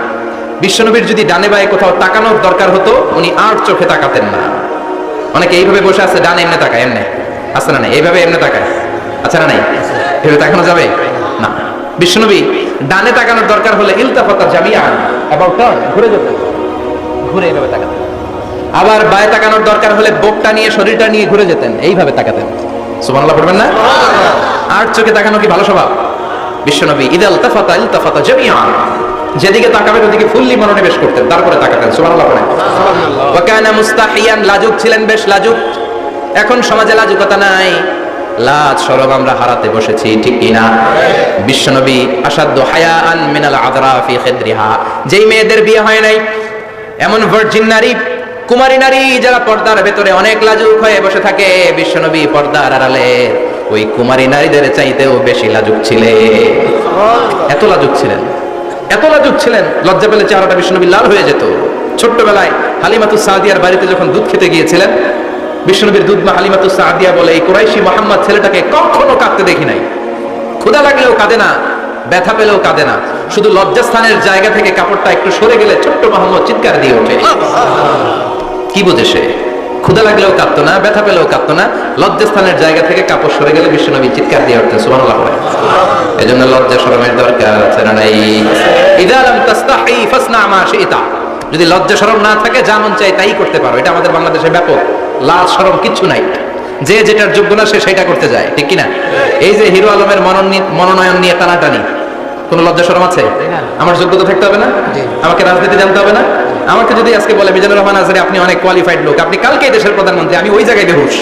বিশ্বনবীর যদি ডানে বায়ে কোথাও তাকানোর দরকার হতো, উনি আর চোখে তাকাতেন না। অনেকে এইভাবে বসে আছে, ডানে এমনি তাকায়, এমনি আছে না? নাই? এইভাবে এমনি তাকায়, আছে না? নাই? এভাবে তাকানো যাবে না। বিশ্বনবী ডানে তাকানোর দরকার হলে ইলতাফাতা জামিআন, অ্যাবাউট টার্ন, ঘুরে যেতেন, ঘুরে এইভাবে তাকাতেন। আবার বায়ে তাকানোর দরকার হলে বুকটা নিয়ে, শরীরটা নিয়ে ঘুরে যেতেন, এইভাবে তাকাতেন। সুবহানাল্লাহ পড়বেন না? আর চোখে তাকানো কি ভালো স্বভাব? বিশ্বনবী ইদাল তাফাতা ইলতাফাতা জামিআন, যেদিকে তাকাবেন ওদিকে ফুললি মনোনিবেশ করতেন, তারপরে তাকাতেন। সুবহানাল্লাহ পড়েন। ওয়া কানা মুস্তাহিয়ান, লাজুক ছিলেন, বেশ লাজুক। এখন সমাজে লাজুকতা নাই, লাজ শরম আমরা হারাতে বসেছি, ঠিক কিনা? বিশ্বনবী আসাদ্দু হায়াআন মিনাল আযরা ফি খিদরিহা, যেই মেয়েদের বিয়ে হয় নাই, এমন ভার্জিন নারী, কুমারী নারী যারা পর্দার ভেতরে অনেক লাজুক হয়ে বসে থাকে, বিশ্বনবী পর্দার আড়ালে ওই কুমারী নারীদের চাইতেও বেশি লাজুক ছিলেন। এত লাজুক ছিলেন, এত লাজুক ছিলেন, লজ্জা পেলে চেহারাটা বিশ্বনবী লাল হয়ে যেত। ছোট্টবেলায় হালিমাতুস সাদিয়ার বাড়িতে যখন দুধ খেতে গিয়েছিলেন, বিশ্বনবীর দুধ মা হালিমাতুস সাদিয়া বলে, এই কুরাইশি মুহাম্মদ ছেলেটাকে কখনো কাঁদতে দেখি নাই। ক্ষুধা লাগলেও কাঁদে না, ব্যথা পেলেও কাঁদে না, শুধু লজ্জাস্থানের জায়গা থেকে কাপড়টা একটু সরে গেলে ছোট্ট মুহাম্মদ চিৎকার দিয়ে ওঠে। কি বোঝে সে? ক্ষুধা ক্ষুধা লাগলেও কাঁদতো না, ব্যথা পেলেও কাঁদতো না। লজ্জাস্থানের জায়গা থেকে কাপড় সরে গেলে বিশ্বনবী চিৎকার দিয়ে উঠতেন সুবহানাল্লাহ। এজন্য লজ্জা শরমের দরকার আছে না নাই? ইযা লাম তাস্তাহি ফাসনা মা শি'তা। যদি লজ্জা শরম না থাকে যা মন চায় তাই করতে পারো। এটা আমাদের বাংলাদেশে ব্যাপক। লাজ শরম কিচ্ছু নাই, যে যেটার যোগ্য না সে সেটা করতে যায়, ঠিক কি না? এই যে হিরো আলমের মনোনয়ন নিয়ে টানাটানি, কোনো লজ্জা শরম আছে? আমার যোগ্যতা থাকতে হবে না? আমাকে রাজনীতি জানতে হবে না? আমাকে যদি আজকে বলে মিজানুর রহমান আজহারী আপনি অনেক কোয়ালিফাইড লোক, আপনি কালকেই দেশের প্রধানমন্ত্রী, আমি ওই জায়গায় বেহুশ,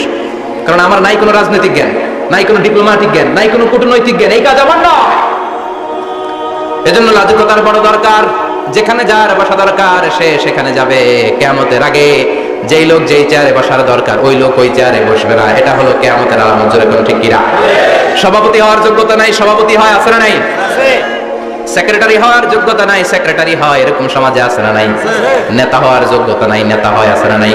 কারণ আমার নাই কোনো রাজনৈতিক জ্ঞান, নাই কোনো ডিপ্লোম্যাটিক জ্ঞান, নাই কোনো কূটনৈতিক জ্ঞান, এই কাজ আমার না। এজন্য লাজুকতার বড় দরকার। যেখানে যার বসা দরকার সে সেখানে যাবে। কিয়ামতের আগে যেই লোক যেই চেয়ারে বসার দরকার ওই লোক ওই চেয়ারে বসবে না। এটা হলো কিয়ামতের আলামত। জোরে কোন ঠিক কিনা? সভাপতি হওয়ার যোগ্যতা নাই, সভাপতি হয়, আছে না নাই? সেক্রেটারি হওয়ার যোগ্যতা নাই, সেক্রেটারি হয়, এরকম সমাজে আছে না নাই? নেতা হওয়ার যোগ্যতা নাই, নেতা হয়, আছে না নাই?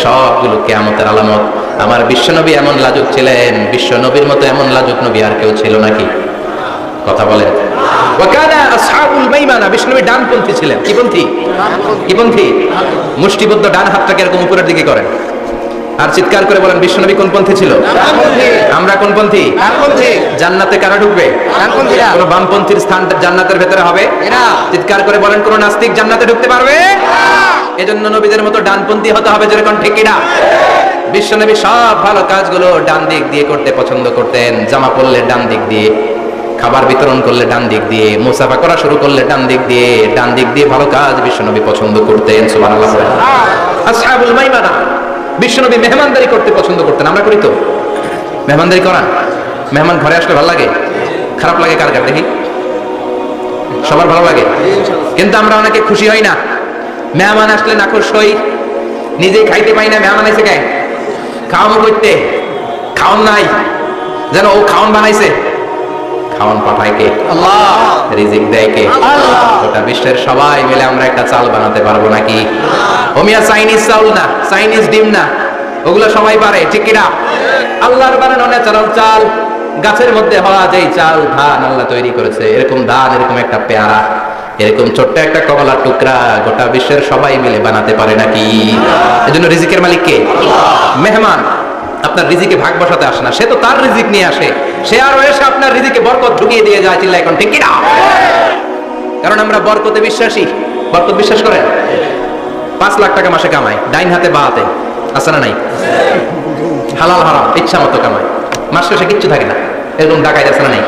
সবগুলো কিয়ামতের আলামত। আমার বিশ্বনবী এমন লাজুক ছিলেন, বিশ্বনবীর মতো এমন লাজুক নবী আর কেউ ছিল নাকি? কথা বলেন। ওয়াকানা আসহাবুল মাইমানা, বিশ্বনবী ডানপন্থী ছিলেন। কি পন্থী? কি পন্থী? মুষ্টিবদ্ধ ডান হাতটাকে এরকম উপরের দিকে করেন আর চিৎকার করে বলেন বিশ্বনবী কোন পন্থী ছিল? আমরা কোন পন্থী? জান্নাতে কারা ঢুকবে? কোন বামপন্থীর স্থান জান্নাতের ভেতরে হবে? চিৎকার করে বলেন কোন নাস্তিক জান্নাতে ঢুকতে পারবে? এজন্য নবীদের মতো ডানপন্থী হতে হবে। যেরকম ঠিক কিনা? বিশ্বনবী সব ভালো কাজগুলো ডান দিক দিয়ে করতে পছন্দ করতেন। জামা পরলে ডান দিক দিয়ে, খাবার বিতরণ করলে ডান দিক দিয়ে, মুসাফা করা শুরু করলে ডান দিক দিয়ে, ডান দিক দিয়ে ভালো কাজ বিশ্বনবী পছন্দ করতেন। সুবহানাল্লাহ। আসহাবুল মাইমানা, বিশ্বনবী মেহমানদারি করতে পছন্দ করতেন। আমরা করি তো মেহমানদারি করা? মেহমান ঘরে আসলে ভালো লাগে? খারাপ লাগে কার কার দেখি? সবার ভালো লাগে, কিন্তু আমরা অনেকে খুশি হই না। মেহমান আসলে নাখুশ হই, নিজেই খাইতে পাই না। মেহমান এসে গায়ে খাওয়ানো করতে, খাওয়ান নাই, যেন ও খাওয়ান বানাইছে। খাওয়ান পাঠায় কে? আল্লাহ। রিজিক দেয় কে? আল্লাহ। গোটা বিশ্বের সবাই মিলে আমরা একটা চাল বানাতে পারবো নাকি? ওমিয়া চাইনিজ চাউল না, চাইনিজ ডিম না, ওগুলো সবাই পারে, ঠিক কিনা? আল্লাহর বানানো ন্যাচারাল চাল, গাছের মধ্যে হওয়া যেই চাল, ধান আল্লাহ তৈরি করেছে। এরকম ধান, এরকম একটা পেয়ারা, এরকম ছোট্ট একটা কমলার টুকরা গোটা বিশ্বের সবাই মিলে বানাতে পারে নাকি? এজন্য রিজিকের মালিক কে? মেহমান আপনার রিজিকে ভাগ বসাতে আসে না, সে তো তার রিজিক নিয়ে আসে। সে আরো এসে আপনার রিজিকে বরকত ঢুকিয়ে দিয়ে যায়। চিল্লা এখন ঠিক কিনা? কারণ আমরা বরকতে বিশ্বাসী। বরকত বিশ্বাস করেন? 5 লাখ টাকা মাসে কামায়, ডাইন হাতে বা হাতে, আছে না নাই? হালাল হারাম ইচ্ছা মতো কামায়, মাস শেষে কিচ্ছু থাকে না, এরকম ডাকাইত আছে না নাই?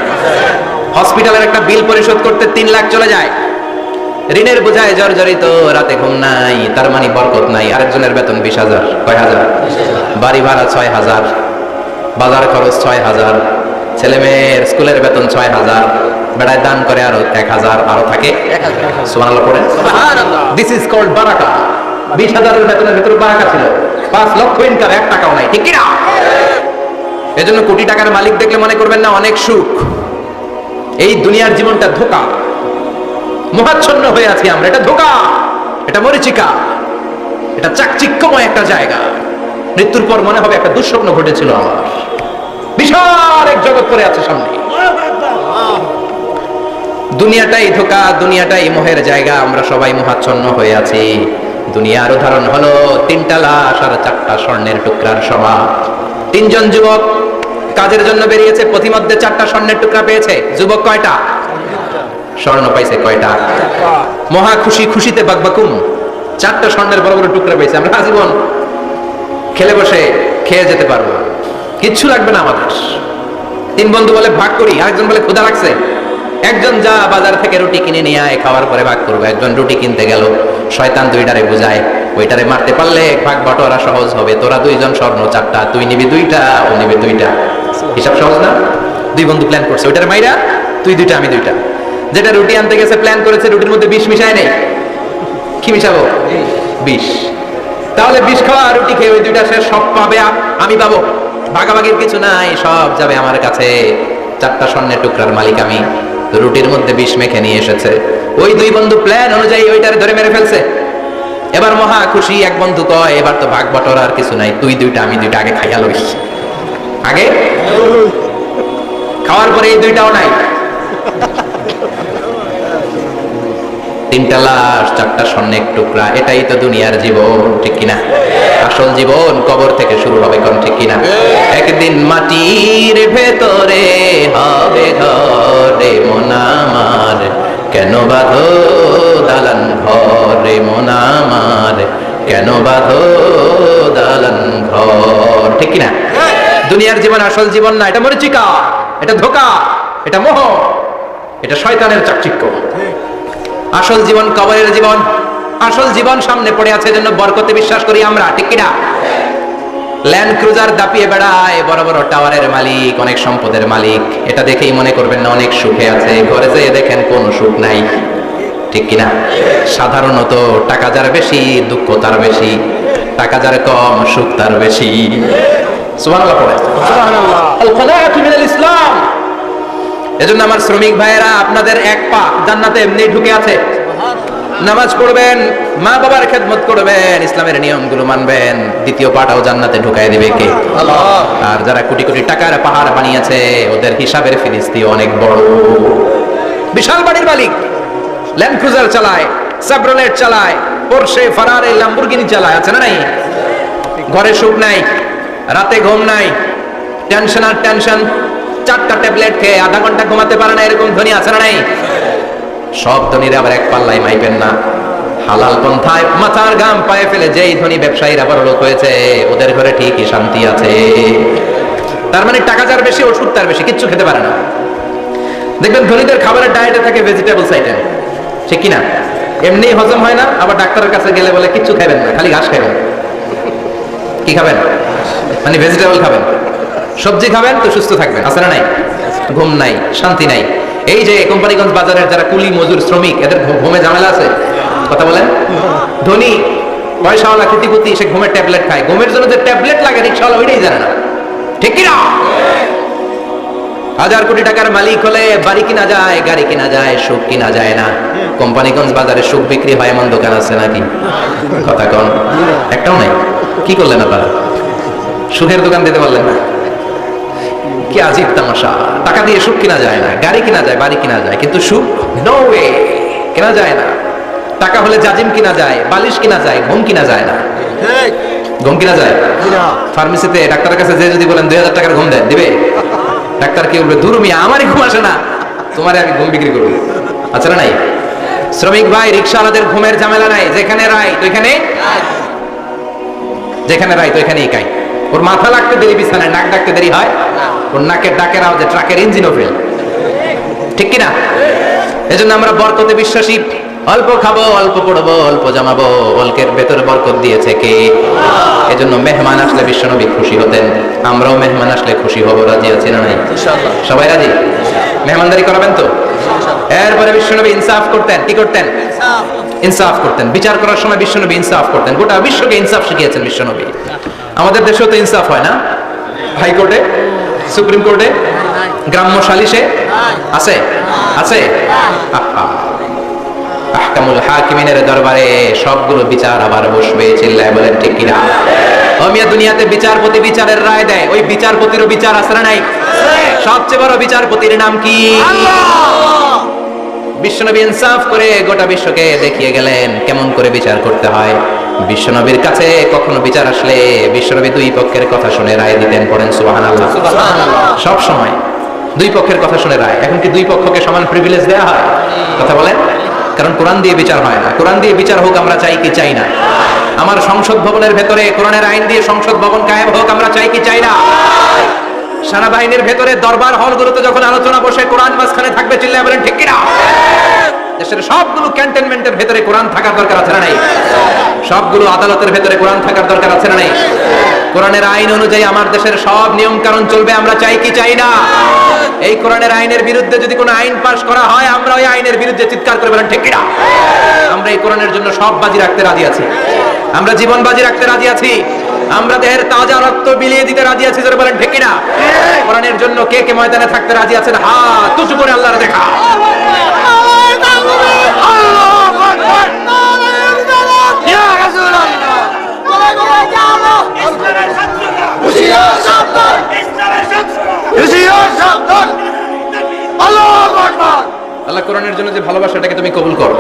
হসপিটালের একটা বিল পরিশোধ করতে 3 লাখ চলে যায়, ঋণের বোঝায় জর্জরিত, রাতে ঘুম নাই, তার মানে বরকত নাই। আরেকজনের বেতন 20,000, কয় হাজার? বাড়ি ভাড়া 6,000, বাজার খরচ 6,000, ছেলে মেয়ের স্কুলের বেতন 6,000, বেড়ায় দান করে আরো 1,000, আরো থাকে 1,000। সুবহানাল্লাহ পড়েন। দিস ইজ কল্ড বারাকা। 20,000 বেতনের ভিতরে বারাকা ছিল। 5 লক্ষ ইনকাম, 1 টাকাও নাই, ঠিক কিনা? এজন্য কোটি টাকার মালিক দেখলে মনে করবেন না অনেক সুখ। এই দুনিয়ার জীবনটা ধোঁকা, মোহাচ্ছন্ন হয়ে আছি আমরা। এটা ধোঁকা, এটা মরিচিকা, এটা চাকচিক্যময় একটা জায়গা। মৃত্যুর পর মনে হবে একটা দুঃস্বপ্ন ঘটেছিল আমার। বিশাল এক জগৎ পড়ে আছে সামনে। দুনিয়াটাই ধোঁকা, দুনিয়াটাই মোহের জায়গা। আমরা সবাই মোহাচ্ছন্ন হয়ে আছি। দুনিয়ার উদাহরণ হলো 3টা লাশ আর 4টা স্বর্ণের টুকরার সভা। 3 জন যুবক কাজের জন্য বেরিয়েছে, প্রতিমধ্যে 4টা স্বর্ণের টুকরা পেয়েছে। যুবক কয়টা? স্বর্ণ পাইছে কয়টা? মহা খুশি, খুশিতে বাকবাকুম। 4টা স্বর্ণের বড় বড় টুকরা পেয়েছে। আমরা আজীবন খেলে বসে খেয়ে যেতে পারবো, কিচ্ছু লাগবে না আমাদের। 3 বন্ধু বলে ভাগ করি, আরেকজন বলে ক্ষুধা লাগছে। একজন যা বাজার থেকে রুটি কিনে নিয়ে আয়, খাওয়ার পরে ভাগ করবো। একজন রুটি কিনতে গেল, শয়তান 2টারে বুঝায় ওইটারে মারতে পারলে ভাগ বাটোয়ারা সহজ হবে। তোরা 2 জন স্বর্ণ 4টা, তুই নিবি 2টা, ও নিবি 2টা। হিসাব সহজ না? 2 বন্ধু প্ল্যান করছে, ওইটারে মাইরা তুই 2টা আমি 2টা। যেটা রুটি আনতে গেছে প্ল্যান করেছে রুটির মধ্যে বিষ মিশায় নেই। কি মিশাবো? বিষ। তাহলে বিষ খাওয়া রুটি খেয়ে ওই 2টা সে সব পাবে, আমি পাবো। ভাগাভাগির কিছু নাই, সব যাবে আমার কাছে। 4টা স্বর্ণের টুকরার মালিক আমি। রুটির মধ্যে বিষ মেখে নিয়ে এসেছে। ওই 2 বন্ধু প্ল্যান অনুযায়ী ওইটারে ধরে মেরে ফেলছে। এবার মহা খুশি। এক বন্ধু কয় এবার তো ভাগ বটর আর কিছু নাই, তুই 2টা আমি 2টা, আগে খাইয়া লইস। আগে খাওয়ার পরে এই 2টাও নাই। 3টা লাশ, 4টা স্বর্ণের টুকরা, এটাই তো দুনিয়ার জীবন, ঠিক কিনা? আসল জীবন কবর থেকে শুরু হবে, কোন ঠিক কিনা? একদিন মাটির ভেতরে হবে ঘরে মন আমার, কেন বাঁধো দালান ঘরে মন আমার, কেন বাঁধো দালান ঘর, ঠিক কিনা? দুনিয়ার জীবন আসল জীবন না, এটা মরিচিকা, এটা ধোঁকা, এটা মোহ, এটা শয়তানের চাকচিক্য। আসল জীবন কবরের জীবন। আসল জীবন সামনে পড়ে আছে, জন্য বরকতে বিশ্বাস করি আমরা, ঠিক কিনা? ল্যান্ড ক্রুজার দাপিয়ে বেড়ায়, বড় বড় টাওয়ারের মালিক, অনেক সম্পদের মালিক, এটা দেখেই মনে করবেন না অনেক সুখে আছে, ঘরে যেয়ে দেখেন কোন সুখ নাই, ঠিক কিনা? সাধারণত টাকা যার বেশি দুঃখ তার বেশি, টাকা যার কম সুখ তার বেশি। সুবহানাল্লাহ পড়ে। সুবহানাল্লাহ। আল কানাআতু মিনাল ইসলাম। এজন্য আমার শ্রমিক ভাইয়েরা, আপনাদের এক পা জান্নাতে এমনি ঢুকে আছে। নামাজ পড়বেন, মা বাবার খেদমত করবেন, ইসলামের নিয়মগুলো মানবেন, দ্বিতীয় পাটাও জান্নাতে ঢুকায় দিবে কে? আল্লাহ। আর যারা কোটি কোটি টাকার পাহাড় বানিয়েছে, ওদের হিসাবের ফিরিস্তি অনেক বড়। বিশাল বাড়ির মালিক, ল্যান্ড ক্রুজার চালায়, সাবরোলেট চালায়, পোরশে, ফারারি, ল্যাম্বরগিনি চালায়, আছে না নাই? ঘরে সুখ নাই, রাতে ঘুম নাই, টেনশন আর টেনশন, 4টা ট্যাবলেট খেয়ে আধা ঘন্টা ঘুমাতে পারে না, এরকম ধনী আছে না নাই? সব ধনীরা আবার এক পাল্লায় মাইবেন না। হালাল পন্থায় মাথার ঘাম পায়ে ফেলে যেই ধনী ব্যবসায়ীরা বড় লোক হয়েছে, ওদের ঘরে ঠিকই শান্তি আছে। তার মানে টাকা যার বেশি, ওষুধ তার বেশি, কিচ্ছু খেতে পারে না। দেখবেন ধনীদের খাবারের ডায়েটে থাকে ভেজিটেবলস আইটেম, ঠিক কিনা? এমনি হজম হয় না, আবার ডাক্তারের কাছে গেলে বলে কিচ্ছু খাবেন না, খালি ঘাস খাবেন। কি খাবেন? মানে ভেজিটেবল খাবেন, সবজি খাবেন তো সুস্থ থাকবেন, আছে না নাই? ঘুম নাই, শান্তি নাই। এই যে কোম্পানিগঞ্জ বাজারের যারা কুলি মজুর শ্রমিক, এদের ঘুমে ঝামেলা আছে, কথা বলেন? ধনী পয়সাওয়ালা কোটিপতি, সে ঘুমের ট্যাবলেট খায়, ঘুমের জন্য যে ট্যাবলেট লাগে রিক্সাওয়ালা ওইটাই জানে না, ঠিক কিনা? হাজার কোটি টাকার মালিক হলে বাড়ি কিনা যায়, গাড়ি কিনা যায়, সুখ কিনা যায় না। কোম্পানিগঞ্জ বাজারে সুখ বিক্রি হয় এমন দোকান আছে নাকি? কথা কন, একটাও নাই। কি করলেন আপনারা? সুখের দোকান দিতে পারলেন না? কি আজীব তামাশা। টাকা দিয়ে সুখ কিনা যায় না, গাড়ি কিনা যায়, বাড়ি কিনা যায়, কিন্তু সুখ নো ওয়ে, কেনা যায় না। টাকা হলে জাজিম কিনা যায়, বালিশ কিনা যায়, ঘুম কিনা যায় না। ঘুম কিনা যায়? ফার্মেসিতে ডাক্তারের কাছে যে যদি বলেন 2000 টাকার ঘুম দেন, দিবে? ডাক্তার কি বলবে? দূর মিয়া, আমারই ঘুম আসে না, তোমারে আমি ঘুম বিক্রি করবো, আচ্ছা না নাই? শ্রমিক ভাই, রিক্সাওয়ালাদের ঘুমের ঝামেলা নাই, যেখানে রায় তো এখানে, যেখানে রায় তো এখানেই কাই। ওর মাথা লাগতে দেরি বিছানায়, নাক ডাকতে দেরি হয়, ওর নাকের ডাকের আওয়াজে ট্রাকের ইঞ্জিনও ফেল, ঠিক কিনা? এজন্য আমরা বরকতে বিশ্বাসী। অল্প খাবো, অল্প পড়বো, অল্প জমাবো, অল্পের ভেতরে বরকত দিয়েছে কে? এজন্য মেহমান আসলে বিশ্বনবী খুশি হতেন, আমরাও মেহমান আসলে খুশি হব। রাজি আছি না নাই? সবাই রাজি? মেহমানদারি করাবেন তো? এরপরে বিশ্বনবী ইনসাফ করতেন। কি করতেন? ইনসাফ করতেন। বিচার করার সময় বিশ্বনবী ইনসাফ করতেন। গোটা বিশ্বকে ইনসাফ শিখিয়েছেন বিশ্বনবী। আমাদের দেশেও তো ইনসাফ হয় না? হাইকোর্টে, সুপ্রিম কোর্টে, গ্রাম্য সালিশে আছে, আছে। আহকামুল হাকিমিনের দরবারে সবগুলো বিচার আবার বসবে, চিল্লায় বলেন ঠিক কিনা? ও মিয়া, দুনিয়াতে বিচারপতি বিচারের রায় দেয়, ওই বিচারপতিরও বিচার আছে না নাই? সবচেয়ে বড় বিচারপতির নাম কি? আল্লাহ। বিশ্বনবী ইনসাফ করে গোটা বিশ্বকে দেখিয়ে গেলেন কেমন করে বিচার করতে হয়। বিশ্বনবীর কাছে কখনো বিচার আসলে বিশ্বনবী দুই পক্ষের কথা শুনে রায় দিতেন। পড়েন সুবহানাল্লাহ। সব সময় দুই পক্ষের কথা শুনে রায়। এখন কি দুই পক্ষকে সমান প্রিভিলেজ দেয়া হয়? কথা বলেন। কারণ কোরআন দিয়ে বিচার হয় না। কোরআন দিয়ে বিচার হোক আমরা চাই কি চাই না? আমার সংসদ ভবনের ভেতরে কোরআনের আইন দিয়ে সংসদ ভবন কায়েম হোক আমরা চাই কি চাই না? সেনাবাহিনীর ভেতরে দরবার হলগুলোতে যখন আলোচনা বসে কোরআন মাঝখানে থাকবে, চিল্লায় বলেন ঠিক কিনা? দেশের সবগুলো ক্যান্টনমেন্টের ভেতরে কোরআন থাকার দরকার আছে না নাই? সবগুলো আদালতের ভেতরে কোরআন থাকার দরকার আছে না নাই? কোরআনের আইন অনুযায়ী আমার দেশের সব নিয়ম কানুন চলবে, আমরা চাই কি চাই না? এই কোরআনের আইনের বিরুদ্ধে যদি কোনো আইন পাশ করা হয়, আমরা ওই আইনের বিরুদ্ধে চিৎকার করে বলেন ঠিক কিনা? আমরা এই কোরআনের জন্য সব বাজি রাখতে রাজি আছি, আমরা জীবন বাজি রাখতে রাজি আছি, আমরা দেহের তাজা রক্ত বিলিয়ে দিতে রাজি আছি, যারা বলেন ঠিক কিনা? কোরআনের জন্য কে কে ময়দানে থাকতে রাজি আছেন? হাত উঁচু করে আল্লাহর দেখা। আল্লাহ কোরআনের জন্য যে ভালোবাসাটাকে তুমি কবুল করো।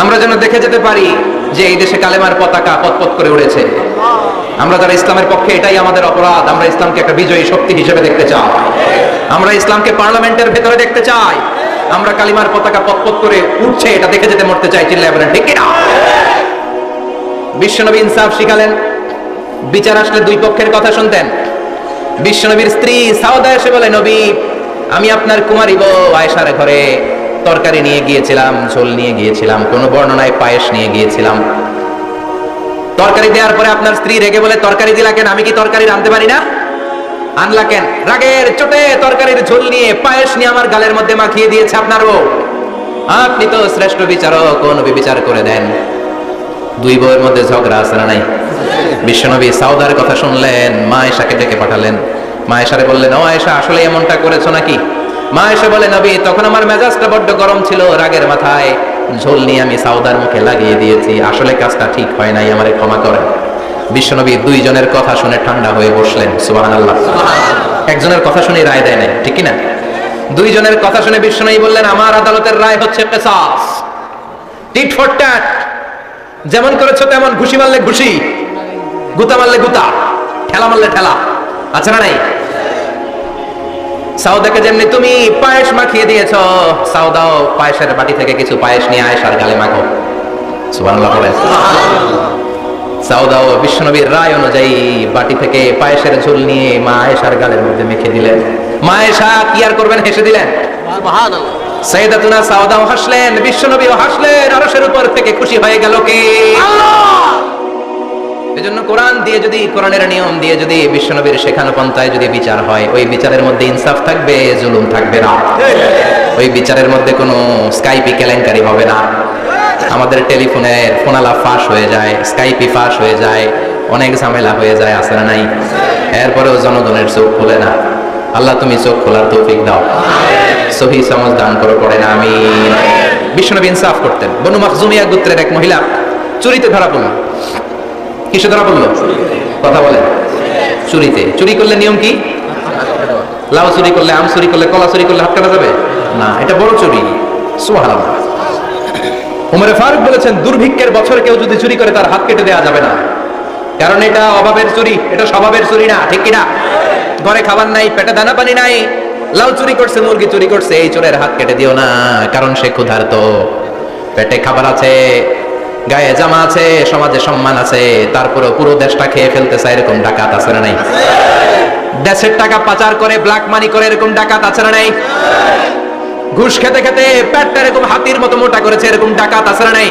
আমরা যেন দেখে যেতে পারি যে এই দেশে কালেমার পতাকা পতপত করে উড়েছে। আমরা যারা ইসলামের পক্ষে, এটাই আমাদের অপরাধ। আমরা ইসলামকে একটা বিজয়ী শক্তি হিসেবে দেখতে চাই। আমরা ইসলামকে পার্লামেন্টের ভেতরে দেখতে চাই। আমরা কালিমার পতাকা পতপত করে উঠছে এটা দেখে যেতে মরতে চাই। চিল্লায় বলেন ঠিক কিনা? বিশ্বনবী ইনসাফ শিখালেন। বিচার আসলে দুই পক্ষের কথা শুনতেন। বিশ্বনবীর স্ত্রী সাউদা এসে বলে, নবী, আমি আপনার কুমারী বউ আয়েশার ঘরে তরকারি নিয়ে গিয়েছিলাম, ঝোল নিয়ে গিয়েছিলাম, কোন বর্ণনায় পায়েস নিয়ে গিয়েছিলাম। তরকারি দেওয়ার পরে আপনার স্ত্রী রেগে বলে, তরকারি দিলা কেন? আমি কি তরকারি রাঁধতে পারি না? আনলা কেন? রাগের চোটে তরকারির ঝোল নিয়ে পায়েস নিয়ে আমার গালের মধ্যে মাখিয়ে দিয়েছে আপনার বউ। আপনি তো শ্রেষ্ঠ বিচারক, কোন বিচার করে দেন। দুই বউয়ের মধ্যে ঝগড়া আছে না নাই? বিশ্বনবী সাউদার কথা শুনলেন, মা আয়েশাকে ডেকে পাঠালেন। মা আয়েশারে বললেন, ও আয়েশা, আসলে এমনটা করেছো নাকি? মা আয়েশা বলে, নবী, তখন আমার মেজাজটা বড্ড গরম ছিল, রাগের মাথায় ঝোল নিয়ে আমি সাউদার মুখে লাগিয়ে দিয়েছি। আসলে কাজটা ঠিক হয় নাই, আমারে ক্ষমা করেন। বিশ্বনবী দুইজনের কথা শুনে ঠান্ডা হয়ে বসলেন। সুবহানাল্লাহ। একজনের কথা শুনে রায় দেয় নাই, ঠিক কি না? দুইজনের কথা শুনে বিশ্বনবী বললেন, আমার আদালতের রায় হচ্ছে কিসাস, টিট ফর ট্যাট। যেমন করেছো তেমন, ঘুষি মারলে ঘুষি, গুতা মারলে গুতা, ঠেলা মারলে ঠেলা। আছে না নাই? সাউদাকে যেমনি তুমি পায়েস মাখিয়ে দিয়েছো, সাউদাও পায়েসের বাটি থেকে কিছু পায়েস নিয়ে আয়েশার গালে মাখো। সুবহানাল্লাহ বলেন। সাউদাও বিশ্বনবীর রায় অনুযায়ী বাটি থেকে পায়েসের ঝোল নিয়ে মা আয়েশার গালের মধ্যে মেখে দিলেন। মা আয়েশা কি আর করবেন, হেসে দিলেন। সুবহানাল্লাহ। সাইয়েদাতুনা সাউদাও হাসলেন, বিশ্বনবীও হাসলেন। আরশের উপর থেকে খুশি হয়ে গেল কে? আল্লাহ। এজন্য কোরআন দিয়ে যদি, কোরআনের নিয়ম দিয়ে যদি, বিশ্বনবীর শেখানো পন্থায় যদি বিচার হয়, ওই বিচারের মধ্যে ইনসাফ থাকবে, জুলুম থাকবে না। ওই বিচারের মধ্যে কোনো স্কাইপি কেলেঙ্কারি হবে না। আমাদের টেলিফোনের ফোনালা ফাঁস হয়ে যায়, স্কাইপি ফাঁস হয়ে যায়, অনেক ঝামেলা হয়ে যায়, আছে না নাই? এরপরেও জনগণের চোখ খোলে না। আল্লাহ তুমি চোখ খোলার তৌফিক দাও, সহি সমাজ দান করো, পড়ে না আমিন। বিশ্বনবী ইনসাফ করতেন। বনু মাখজুমিয়া গোত্রের এক মহিলা চুরিতে ধরা পড়ল। কিসে ধরা পড়লো? কথা বলে। চুরিতে। চুরি করলে নিয়ম কি? লাউ চুরি করলে, আম চুরি করলে, কলা চুরি করলে হাত কাটা যাবে না, এটা বড় চুরি। সুবহানাল্লাহ। ওমর ফারুক বলেছেন, দুর্ভিক্ষের বছরে কেউ যদি চুরি করে তার হাত কেটে দেওয়া যাবে না, কারণ এটা অভাবের চুরি, এটা স্বভাবের চুরি না, ঠিক কিনা? ঘরে খাবার নাই, পেটে দানা পানি নাই, লাউ চুরি করছে, মুরগি চুরি করছে, এই চোরের হাত কেটে দিও না, কারণ সে ক্ষুধার্ত, পেটে খাবার আছে, গায়ে জামা আছে, সমাজে সম্মান আছে, তারপরে পুরো দেশটা খেয়ে ফেলতে চায়, এরকম ডাকাত আছে না নাই? দেশের টাকা পাচার করে, ব্ল্যাক মানি করে, এরকম ডাকাত আছে না নাই? ঘুষ খেতে খেতে পেটটা এরকম হাতির মতো মোটা করেছে, এরকম ডাকাত আছে না নাই?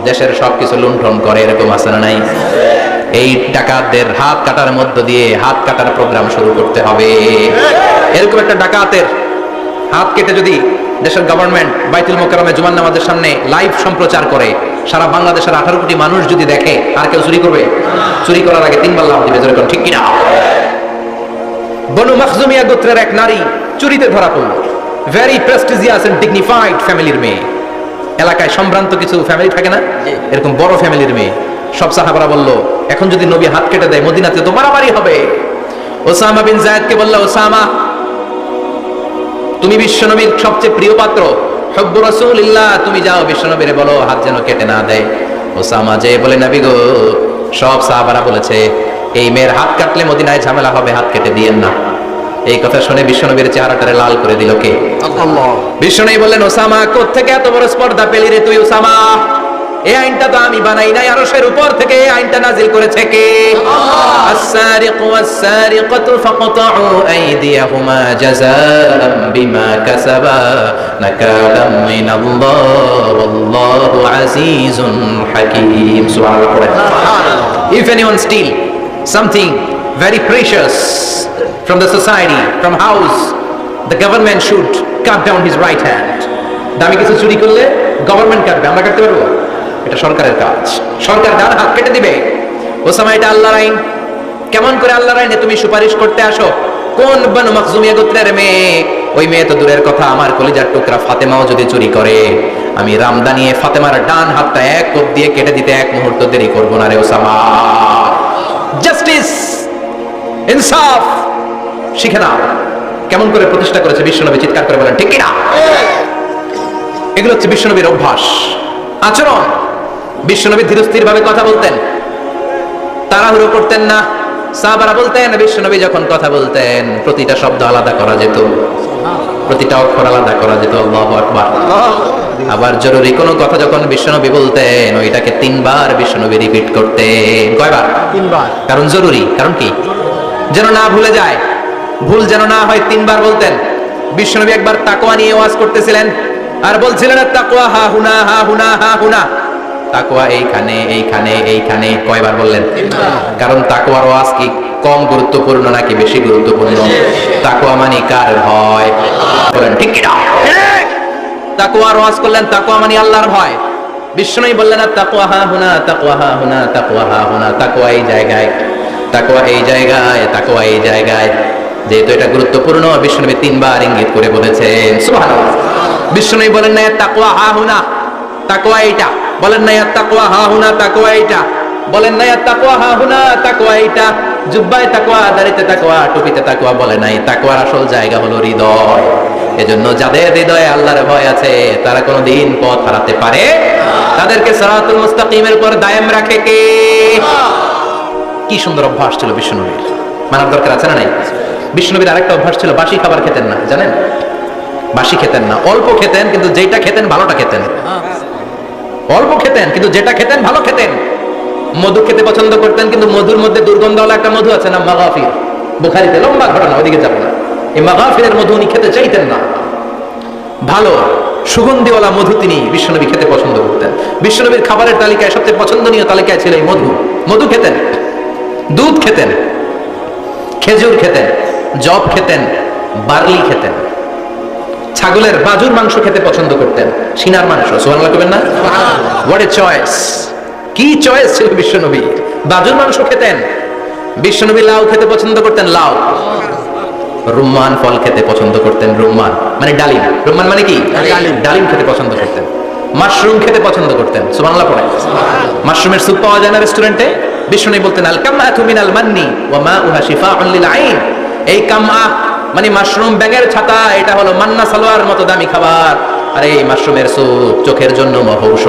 দেশের সবকিছু লুণ্ঠন করে, এরকম আছে না নাই? এই ডাকাতদের হাত কাটার মধ্য দিয়ে হাত কাটার প্রোগ্রাম শুরু করতে হবে। এরকম একটা ডাকাতের হাত কেটে যদি দেশের গভর্নমেন্ট বাইতুল মোকাররমে জুমার নামাজের সামনে লাইভ সম্প্রচার করে, সারা বাংলাদেশের 18 কোটি মানুষ যদি দেখে, আর কেউ চুরি করবে? চুরি করার আগে 3 বার লাফ দিবে, জোরে কোন ঠিক কিনা? বনু মাখজুমিয়া গোত্রের এক নারী চুরিতে ধরা পড়ল। ভেরি প্রেস্টিজিয়াস এন্ড ডিগনিফাইড ফ্যামিলির মেয়ে। এলাকায় সম্ভ্রান্ত কিছু ফ্যামিলি থাকে না, এরকম বড় ফ্যামিলির মেয়ে। সব সাহাবারা বলল, এখন যদি নবী হাত কেটে দেয় মদিনাতে তো মারামারি হবে। ওসামা বিন যায়েদকে বলল, ওসামা, তুমি বিশ্বনবীর সবচেয়ে প্রিয় পাত্র, হুব্বু রাসূলিল্লাহ, তুমি যাও বিশ্বনবীরে বলো হাত যেন কেটে না দেয়। ওসামা যে বলে, নবী গো, সব সাহাবারা বলেছে এই মেয়ের হাত কাটলে মদিনায় ঝামেলা হবে, হাত কেটে দিয়েন না। এই কথা শুনে বিশ্বনবীর চেহারাটারে লাল করে দিল কে? আল্লাহ। বিশ্বনবী বললেন, ওসামা, কোত্থেকে এত বড় স্পর্ধা পেলি রে তুই ওসামা? এই আইনটা তো আমি বানাই নাই, আরশের উপর থেকে এই আইনটা নাজিল করেছে কে? আল্লাহ। আস-সারিকু ওয়াস-সারিকাতু ফাকতাউ আইদিয়াহুমা জাযাআন বিমা কাসাবা নাকালাম মিনাল্লাহ ওয়াল্লাহু আজিজুন হাকীম। সুবহানাল্লাহ। If anyone steal something very precious from the society, from house, the government should cut down his right hand. দামি কিছু চুরি করলে গভর্নমেন্ট কাটবে, আমরা কাটতে পারবো? এটা সরকারের কাজ, সরকার ডান হাত কেটে দিবে। ওসামা, এটা আল্লাহর আইন। কেমন করে আল্লাহর আইনে তুমি সুপারিশ করতে আসো? কোন বনু মাখজুমিয়া গোত্রের মেয়ে? ওই মেয়ে তো দূরের কথা, আমার কলিজার টুকরা ফাতেমাও যদি চুরি করে, আমি রামদানিয়ে ফাতেমার ডান হাতটা এক কোপ দিয়ে কেটে দিতে এক মুহূর্ত দেরি করবো না রে ওসামা। জাস্টিস, ইনসাফ শিখে নাও। কেমন করে প্রতিষ্ঠা করেছে বিশ্বনবী, চিৎকার করে বলেন ঠিক কিনা? এগুলো হচ্ছে বিশ্বনবীর অভ্যাস, আচরণ। বিশ্বনবী ধীরস্থির ভাবে কথা বলতেন। তাড়াহুড়ো করতেন না। সাহাবারা বলতেন বিশ্বনবী যখন কথা বলতেন প্রতিটা শব্দ আলাদা করা যেত, প্রতিটা অক্ষর আলাদা করা যেত। আল্লাহু আকবার। আবার জরুরি কোনো কথা যখন বিশ্বনবী বলতেন ওইটাকে 3 বার বিশ্বনবী রিপিট করতেন। কয়বার? 3 বার। কারণ জরুরি, কারণ কি? যেন না ভুলে যায়, ভুল যেন না হয় 3 বার বলতেন। বিশ্বনবী একবার তাকওয়া নিয়ে ওয়াজ করতেছিলেন আর বলছিলেন তাকওয়া হা হুনা হা হুনা হা হুনা, তাকওয়া এইখানে এইখানে এইখানে। কয়বার বললেন? 3 বার। কারণ তাকওয়ার ওয়াজ কি কম গুরুত্বপূর্ণ নাকি বেশি গুরুত্বপূর্ণ? তাকওয়া মানে কার ভয়? বলেন ঠিক কি না? তাকওয়ার ওয়াজ করলেন, তাকওয়া মানে আল্লাহর ভয়। বিশ্বনবী বললেন তাকওয়া হা হুনা তাকওয়া হা হুনা তাকওয়া হা হুনা, তাকওয়া এই জায়গায়, তাকওয়া এই জায়গায়, তাকওয়া এই জায়গায়। যেহেতু এটা গুরুত্বপূর্ণ বিশ্বনবী 3 বার ইঙ্গিত করে বলেছেন। সুবহানাল্লাহ। বিশ্বনবী বলেন না তাকওয়া হা হুনা, তাকওয়া এইটা। বলেন না তাকওয়া হা হুনা, তাকওয়া এইটা। বলেন না তাকওয়া হা হুনা, তাকওয়া এইটা। জুব্বায় তাকওয়া, দাড়িতে তাকওয়া, টুপিতে তাকওয়া বলে নাই। তাকওয়ার আসল জায়গা হলো হৃদয়। এজন্য যাদের হৃদয়ে আল্লাহর ভয় আছে তারা কোনোদিন পথ হারাতে পারে তাদেরকে সিরাতুল মুস্তাকিমের উপর দায়েম রাখে কে? কি সুন্দর অভ্যাস ছিল বিশ্বনবীর, মানার দরকার আছে না নাই? বিশ্বনবীর আরেকটা অভ্যাস ছিল, বাসি খাবার খেতেন না। জানেন? বাসি খেতেন না, অল্প খেতেন কিন্তু যেটা খেতেন ভালোটা খেতেন। অল্প খেতেন কিন্তু যেটা খেতেন ভালো খেতেন। মধু খেতে পছন্দ করতেন কিন্তু মধুর মধ্যে দুর্গন্ধওয়ালা একটা মধু আছে না, মাগাফির। বুখারীতে লম্বা ঘটনা, ওইদিকে যাব না। এই মাগাফিরের মধু উনি খেতে চাইতেন না। ভালো সুগন্ধিওয়ালা মধু তিনি বিশ্বনবী খেতে পছন্দ করতেন। বিশ্বনবীর খাবারের তালিকায় সবচেয়ে পছন্দনীয় তালিকায় ছিল এই মধু। মধু খেতেন, দুধ খেতেন, খেজুর খেতেন, জব খেতেন, বার্লি খেতেন, ছাগলের বাজুর মাংস খেতে পছন্দ করতেন, সিনার মাংস। সুবহানাল্লাহ কইবেন না? What a choice! কি চয়েস ছিল বিশ্বনবী! বাজুর মাংস খেতেন। বিশ্বনবী লাউ খেতে পছন্দ করতেন, লাউ। রুম্মান ফল খেতে পছন্দ করতেন, রুম্মান মানে ডালিম। রুম্মান মানে কি? ডালিম খেতে পছন্দ করতেন। মাশরুম খেতে পছন্দ করতেন। সুবহানাল্লাহ পড়ে। মাশরুমের স্যুপ পাওয়া যায় না রেস্টুরেন্টে? বিশ্বনবী বলতেন আল কামআতু মিনাল মান্নি ওয়া মাউহা শিফাউন লিল আইন। এই কামআ মানে মাশরুম, ব্যাঙের ছাতা, এটা হলো মান্না সালোয়ার মতো দামি খাবার। আর এই মাশরুমের স্যুপ চোখের জন্য মহৌষধ।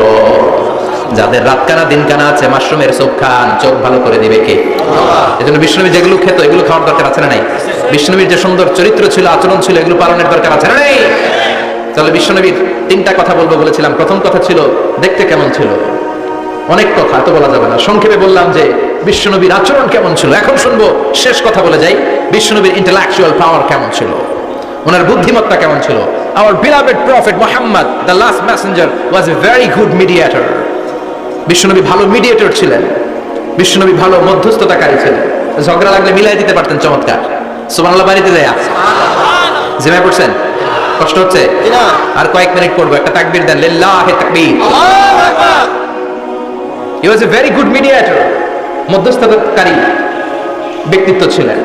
যাদের রাতকানা দিনকানা আছে মাশরুমের স্যুপ খান, চোখ ভালো করে দিবে কে? আল্লাহ। এজন্য বিশ্বনবী যেগুলো খেত এগুলো খাওয়ার দরকার আছে না নাই? বিশ্বনবীর যে সুন্দর চরিত্র ছিল, আচরণ ছিল, এগুলো পালনের দরকার আছে না নাই? তাহলে বিশ্বনবীর 3টা কথা বলবো বলেছিলাম। প্রথম কথা ছিল দেখতে কেমন ছিল। অনেক কথা তো বলা যাবে না, সংক্ষেপে বললাম যে বিশ্বনবীর আচরণ কেমন ছিল। এখন শুনবো, শেষ কথা বলে যাই, বিশ্বনবীর ইন্টেলেকচুয়াল পাওয়ার কেমন ছিল, ওনার বুদ্ধিমত্তা কেমন ছিল। Our beloved prophet Muhammad, the last messenger, was a very good mediator. বিশ্বনবী ভালো মিডিয়েটর ছিলেন। বিশ্বনবী ভালো মধ্যস্থতাকারী ছিলেন। ঝগড়া লাগলে মিলাই দিতে পারতেন চমৎকার। সুবহানাল্লাহ বাড়িতে যায় জিমায় পড়ছেন? কষ্ট হচ্ছে? আর কয়েক মিনিট পড়বো, একটা তাকবীর দেন, লিল্লাহি তাকবীর। আল্লাহু আকবার। He was a very good mediator. মধ্যস্থতাকারী ব্যক্তিত্ব ছিলেন।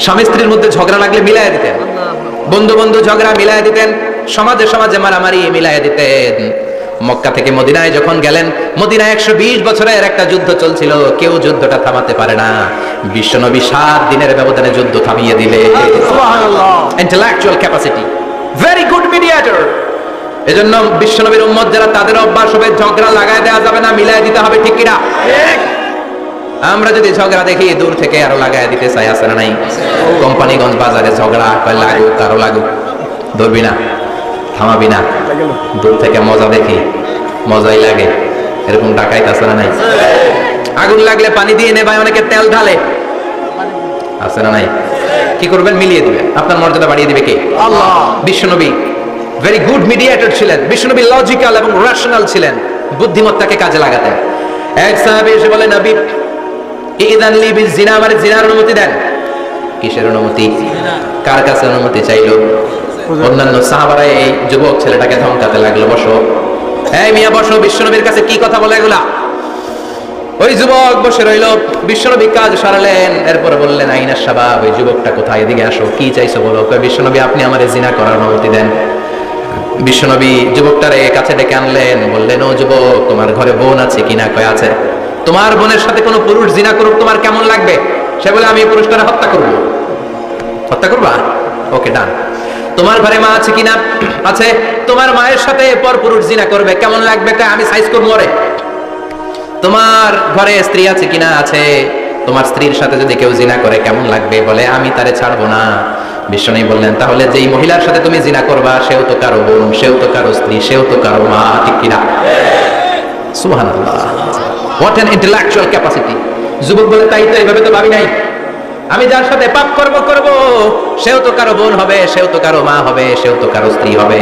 স্বামী স্ত্রীর মধ্যে ঝগড়া লাগলে মিলাই দিতেন, বন্ধু বন্ধু ঝগড়া মিলাই দিতেন, সমাজে সমাজে মারামারি মিলাই দিতেন। মক্কা থেকে মদিনায় যখন গেলেন, মদিনায় 120 বছরের একটা যুদ্ধ চলছিল, কেউ যুদ্ধটা থামাতে পারে না। বিশ্বনবী 7 দিনের ব্যবধানে যুদ্ধ থামিয়ে দিলে। সুবহানাল্লাহ। Intellectual capacity, very good mediator. এজন্য বিশ্বনবীর উম্মত যারা, তাদের অভ্যাস হবে ঝগড়া লাগায় দেওয়া যাবে না, মিলাই দিতে হবে। ঠিক কিনা? আমরা যদি ঝগড়া দেখি দূর থেকে আরো লাগায় দিতে চাই, আছে না নাই? কোম্পানিগঞ্জ বাজারে ঝগড়া, লাগুক আরো লাগুক, ধরবি না, থামাবি না, দূর থেকে মজা দেখি, মজাই লাগে, এরকম ডাকাইত আছে না নাই? আগুন লাগলে পানি দিয়ে নে ভাই, অনেকে তেল ঢালে, আছে না নাই? কি করবেন? মিলিয়ে দিবেন। আপনার মর্যাদা বাড়িয়ে দিবে কে? আল্লাহ। বিশ্বনবী ভেরি গুড মিডিয়েটর ছিলেন। বিশ্বনবী লজিক্যাল এবং রেশনাল ছিলেন, বুদ্ধিমত্তাকে কাজে লাগাতেন। এক সাহাবী এসে বলে, নবী ইদান লি বিজিনা, আমার জিনার অনুমতি দেন। কিসের অনুমতি? কার কাছে অনুমতি চাইলো? অন্যান্য সাহাবারা এই যুবক ছেলেটাকে ধমকাতে লাগলো, বসো, এই মিয়া বসো, বিশ্বনবীর কাছে কি কথা বলে এগুলা? ওই যুবক বসে রইল। বিশ্বনবী কাজ সারালেন, এরপর বললেন, আইনা শাবাব, ওই যুবকটা কোথায়, এদিকে আসো, কি চাইছো বলো। বিশ্বনবী আপনি আমারে জিনা করার অনুমতি দেন। বিশ্বনবী যুবকটারে কাছে ডেকে আনলেন, বললেন, ও যুবক, তোমার ঘরে বোন আছে কিনা? কয় আছে। তোমার বোনের সাথে কোনো পুরুষ জিনা করুক, তোমার কেমন লাগবে? সে বলে, আমি এই পুরুষটারে হত্যা করবো। হত্যা করবা? ওকে, ডান। তোমার ঘরে মা আছে কিনা? আছে। তোমার মায়ের সাথে পর পুরুষ জিনা করবে, কেমন লাগবে? আমি সাইজ করবো রে। তোমার ঘরে স্ত্রী আছে কিনা? আছে। তোমার স্ত্রীর সাথে যদি কেউ জিনা করে কেমন লাগবে? বলে আমি তারে ছাড়বো না। বিশ্বনবী বললেন, তাহলে যেই মহিলার সাথে তুমি জিনা করবা সেও তো কারো বোন, সেও তো কারো স্ত্রী, সেও তো কারো মা, ঠিক কিনা? সুবহানাল্লাহ, হোয়াট অ্যান ইন্টেলেকচুয়াল ক্যাপাসিটি। যুবক বলে, তাই তো, এইভাবে তো ভাবি নাই। আমি যার সাথে পাপ করব সেও তো কারো বোন হবে, সেও তো কারো মা হবে, সেও তো কারো স্ত্রী হবে।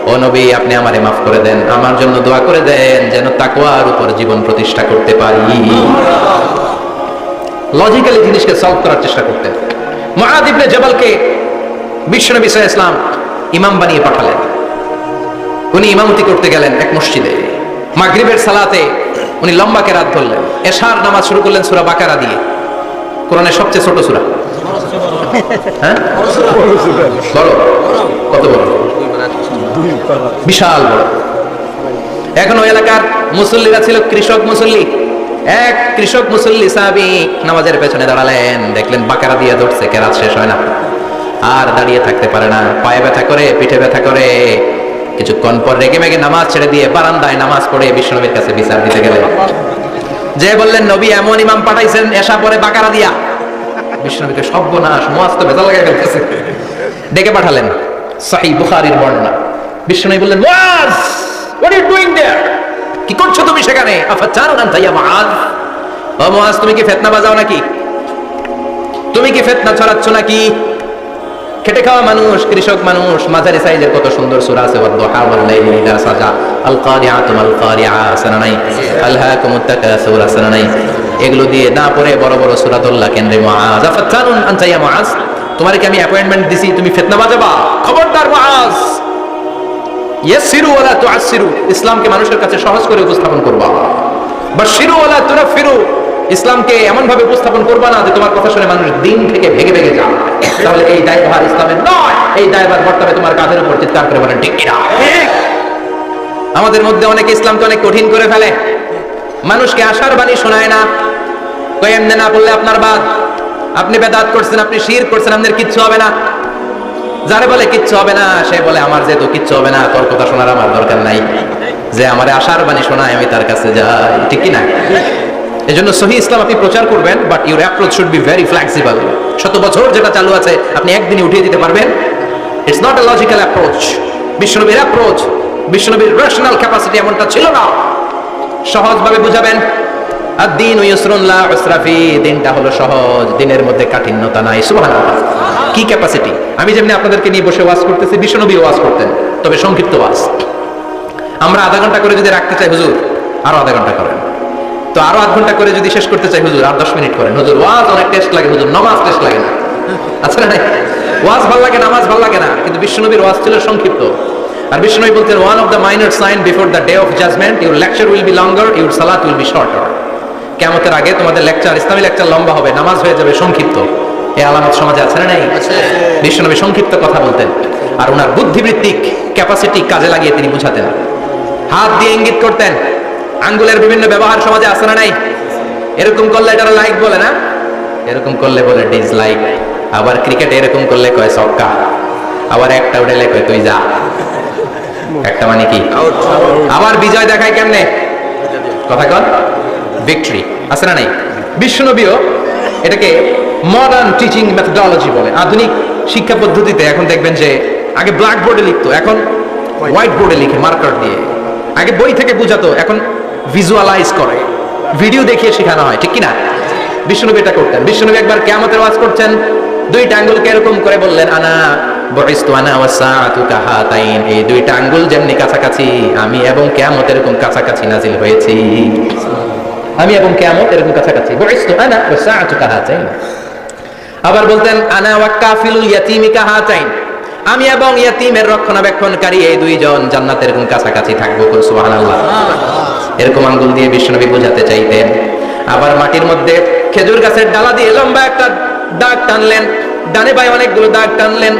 ও নবী, আপনি আমারে মাফ করে দেন, আমার জন্য দোয়া করে দেন যেন তাকওয়ার উপর জীবন প্রতিষ্ঠা করতে পারি। লজিক্যালি জিনিসকে সলভ করার চেষ্টা করতেন। মুআয ইবনে জাবালকে বিশ্বনবী সাল্লাল্লাহু আলাইহি ওয়াসাল্লাম ইমাম বানিয়ে পাঠালেন। উনি ইমামতি করতে গেলেন এক মসজিদে। মাগরিবের সালাতে উনি লম্বা কেরাত ধরলেন। এশার নামাজ শুরু করলেন সূরা বাকারা দিয়ে, কোরআনের সবচেয়ে ছোট সূরা। হ্যাঁ, বড়, কত বড়? বিশাল বড়। এখন ওই এলাকার মুসল্লিরা ছিল কৃষক মুসল্লি। এক কৃষক মুসল্লি সাহাবী নামাজের পেছনে দাঁড়ালেন, দেখলেন বাকারা দিয়ে ধরছে, কেরাত শেষ হয় না, আর দাঁড়িয়ে থাকতে পারে না, পায়ে ব্যথা করে, পিঠে ব্যথা করে। কিছুক্ষণ পর রেগে মেগে নামাজ ছেড়ে দিয়ে বারান্দায় নামাজ পড়ে বিশ্বনবীর কাছে বিচার দিতে গেলেন। যে বললেন, নবী এমন ইমাম পাঠাইছেন এশা পরে বাকারা দিয়া। বিশ্বনবীকে সর্বনাশ, মুআয তো ভেজাল লাগাই ফেলতেছে। ডেকে পাঠালেন, সহিহ বুখারীর বর্ণনা। বিশ্বনবী বললেন, মুআয, what are you doing there? কি করছো তুমি সেখানে? আফাতানুন আনতা ইয়া মুআয, ও মুআয, তুমি কি ফিতনা বাজাও নাকি? তুমি কি ফিতনা ছড়াচ্ছ নাকি? খেটে খাওয়া মানুষ, কৃষক মানুষ, মাঝারি সাইজের কত সুন্দর সূরা আছে, ওয়াদ-দুহা ওয়াল-লাইলি ইযা সাজা, আল-কারিআতু মাল-কারিআ, সানানাই, আলহাকুমুত তাকাসুর, সানানাই, এগুলো দিয়ে না পড়ে বড় বড় সূরা আল্লাহ কেন রে মুআয? আফাতানুন আনতা ইয়া মুআয, তোমারে কি আমি অ্যাপয়েন্টমেন্ট দিছি তুমি ফিতনা বাজাবা? খবরদার মুআয, ইয়াসসিরু ওয়ালা তুআসসিরু, ইসলামকে মানুষের কাছে সহজ করে উপস্থাপন করবা। বাশশিরু ওয়ালা তুনাফিরু, ইসলামকে এমন ভাবে উপস্থাপন করবা না যে তোমার কথা শুনে মানুষ দিন থেকে ভেগে ভেগে যায়। তাহলে এই দায়ভার ইসলামের নয়, এই দায়ভার বর্তমানে তোমার কাঁধের উপর চিৎকার করে বলেন, ঠিক কিনা? আমাদের মধ্যে অনেকে ইসলামকে অনেক কঠিন করে ফেলে, মানুষকে আশার বাণী শোনায় না। কই এমনি না বললে আপনার বাদ, আপনি বেদাত করছেন, আপনি শিরক করছেন, আপনার কিচ্ছু হবে না। যারে বলে কিচ্ছু হবে না, সে বলে আমার যেহেতু কিচ্ছু হবে না, তোর কথা শোনার আমার দরকার নাই। যে আমারে আশার বাণী শোনায় আমি তার কাছে যাই, ঠিক কিনা? এজন্য সহিহ ইসলাম আপনি প্রচার করবেন, but your approach should be very flexible. শত বছর যেটা চালু আছে আপনি একদিনে উঠিয়ে দিতে পারবেন? It's not a logical approach. বিশ্বনবীর অ্যাপ্রোচ, বিশ্বনবীর রেশনাল ক্যাপাসিটি এমনটা ছিল না। সহজভাবে বুঝাবেন, আদ-দীন ইউসরুন লা উসরা ফি, দিনটা হলো সহজ, দিনের মধ্যে কাঠিন্যতা নাই। সুবহানাল্লাহ, কি ক্যাপাসিটি! আমি যেমনি আপনাদেরকে নিয়ে বসে ওয়াজ করতেছি, বিশ্বনবী ওয়াজ করতেন, তবে সংক্ষিপ্ত ওয়াজ। আমরা আধা ঘন্টা করে যদি রাখতে চাই, হুজুর আরো আধা ঘন্টা করেন। তো আরো আধ ঘন্টা করে যদি শেষ করতে চাই, হুজুর আর 10 মিনিট করেন। হুজুর ওয়াজ অনেক টেস্ট লাগে, হুজুর নামাজ টেস্ট লাগে না। আচ্ছা না, ওয়াজ ভালো লাগে, নামাজ ভালো লাগে না, কিন্তু বিশ্বনবীর ওয়াজ ছিল সংক্ষিপ্ত। আর বিশ্বনবী বলতেন, one of the minor sign before the day of judgement, your lecture will be longer, your সালাত উইল বি শর্টার। কিয়ামতের আগে তোমাদের লেকচার, ইসলামী লেকচার লম্বা হবে, নামাজ হয়ে যাবে সংক্ষিপ্ত। এই আলামত সমাজে আছে না নাই? বিশ্বনবী সংক্ষিপ্ত কথা বলতেন, আর ওনার বুদ্ধিবৃত্তিক ক্যাপাসিটি কাজে লাগিয়ে তিনি বুঝাতেন। হাত দিয়ে ইঙ্গিত করতেন, আঙ্গুলের বিভিন্ন ব্যবহার সমাজে আছে না নাই? এরকম করলে এটা লাইক বলে না, এরকম করলে বলে ডিসলাইক। আবার ক্রিকেট এরকম করলে কয় ছক্কা, আবার একটা উড়াইলে কয় তুই যা। একটা মানে কি? আবার বিজয় দেখায় কেমনে? কথা কন, ভিক্টরি, আছে না নাই? বিশ্বনবীও এটাকে মডার্ন টিচিং মেথোডোলজি বলে। আধুনিক শিক্ষা পদ্ধতিতে এখন দেখবেন যে আগে ব্ল্যাক বোর্ডে লিখতো, এখন হোয়াইট বোর্ডে লিখে মার্কার দিয়ে। আগে বই থেকে বুঝাতো, এখন ভিজুয়ালাইজ করে, ভিডিও দেখিয়ে শেখানো হয়, ঠিক কিনা? বিশ্বনবী এটা করতেন। বিশ্বনবী একবার কিয়ামতের ওয়াজ করছেন, দুইটা আঙ্গুলকে এরকম করে বললেন, আনা বুইস্তু আনা ওয়াস সাআতু কাহাতাইন, এই দুইটা আঙ্গুল যেমনি কাছাকাছি, আমি এবং কিয়ামত এরকম কাছাকাছি নাজিল হয়েছি। আমি এবং কিয়ামত এরকম কাছাকাছি, বুইস্তু আনা ওয়াস সাআতু কাহাতাইন। আবার বলতেন, আনা ওয়া কাফিলুল ইয়াতীমি কাহাতাইন, আমি এবং ইয়াতীমের রক্ষণাবেক্ষণকারী এই দুইজন জান্নাতে এরকম কাছাকাছি থাকবো। সুবহানাল্লাহ। এরকম আঙ্গুল দিয়ে বিশ্বনবী বোঝাতে চাইতেন। আবার মাটির মধ্যে খেজুর গাছের ডালা দিয়ে লম্বা একটা দাগ টানলেন, ডানে বায়ে অনেকগুলো দাগ টানলেন।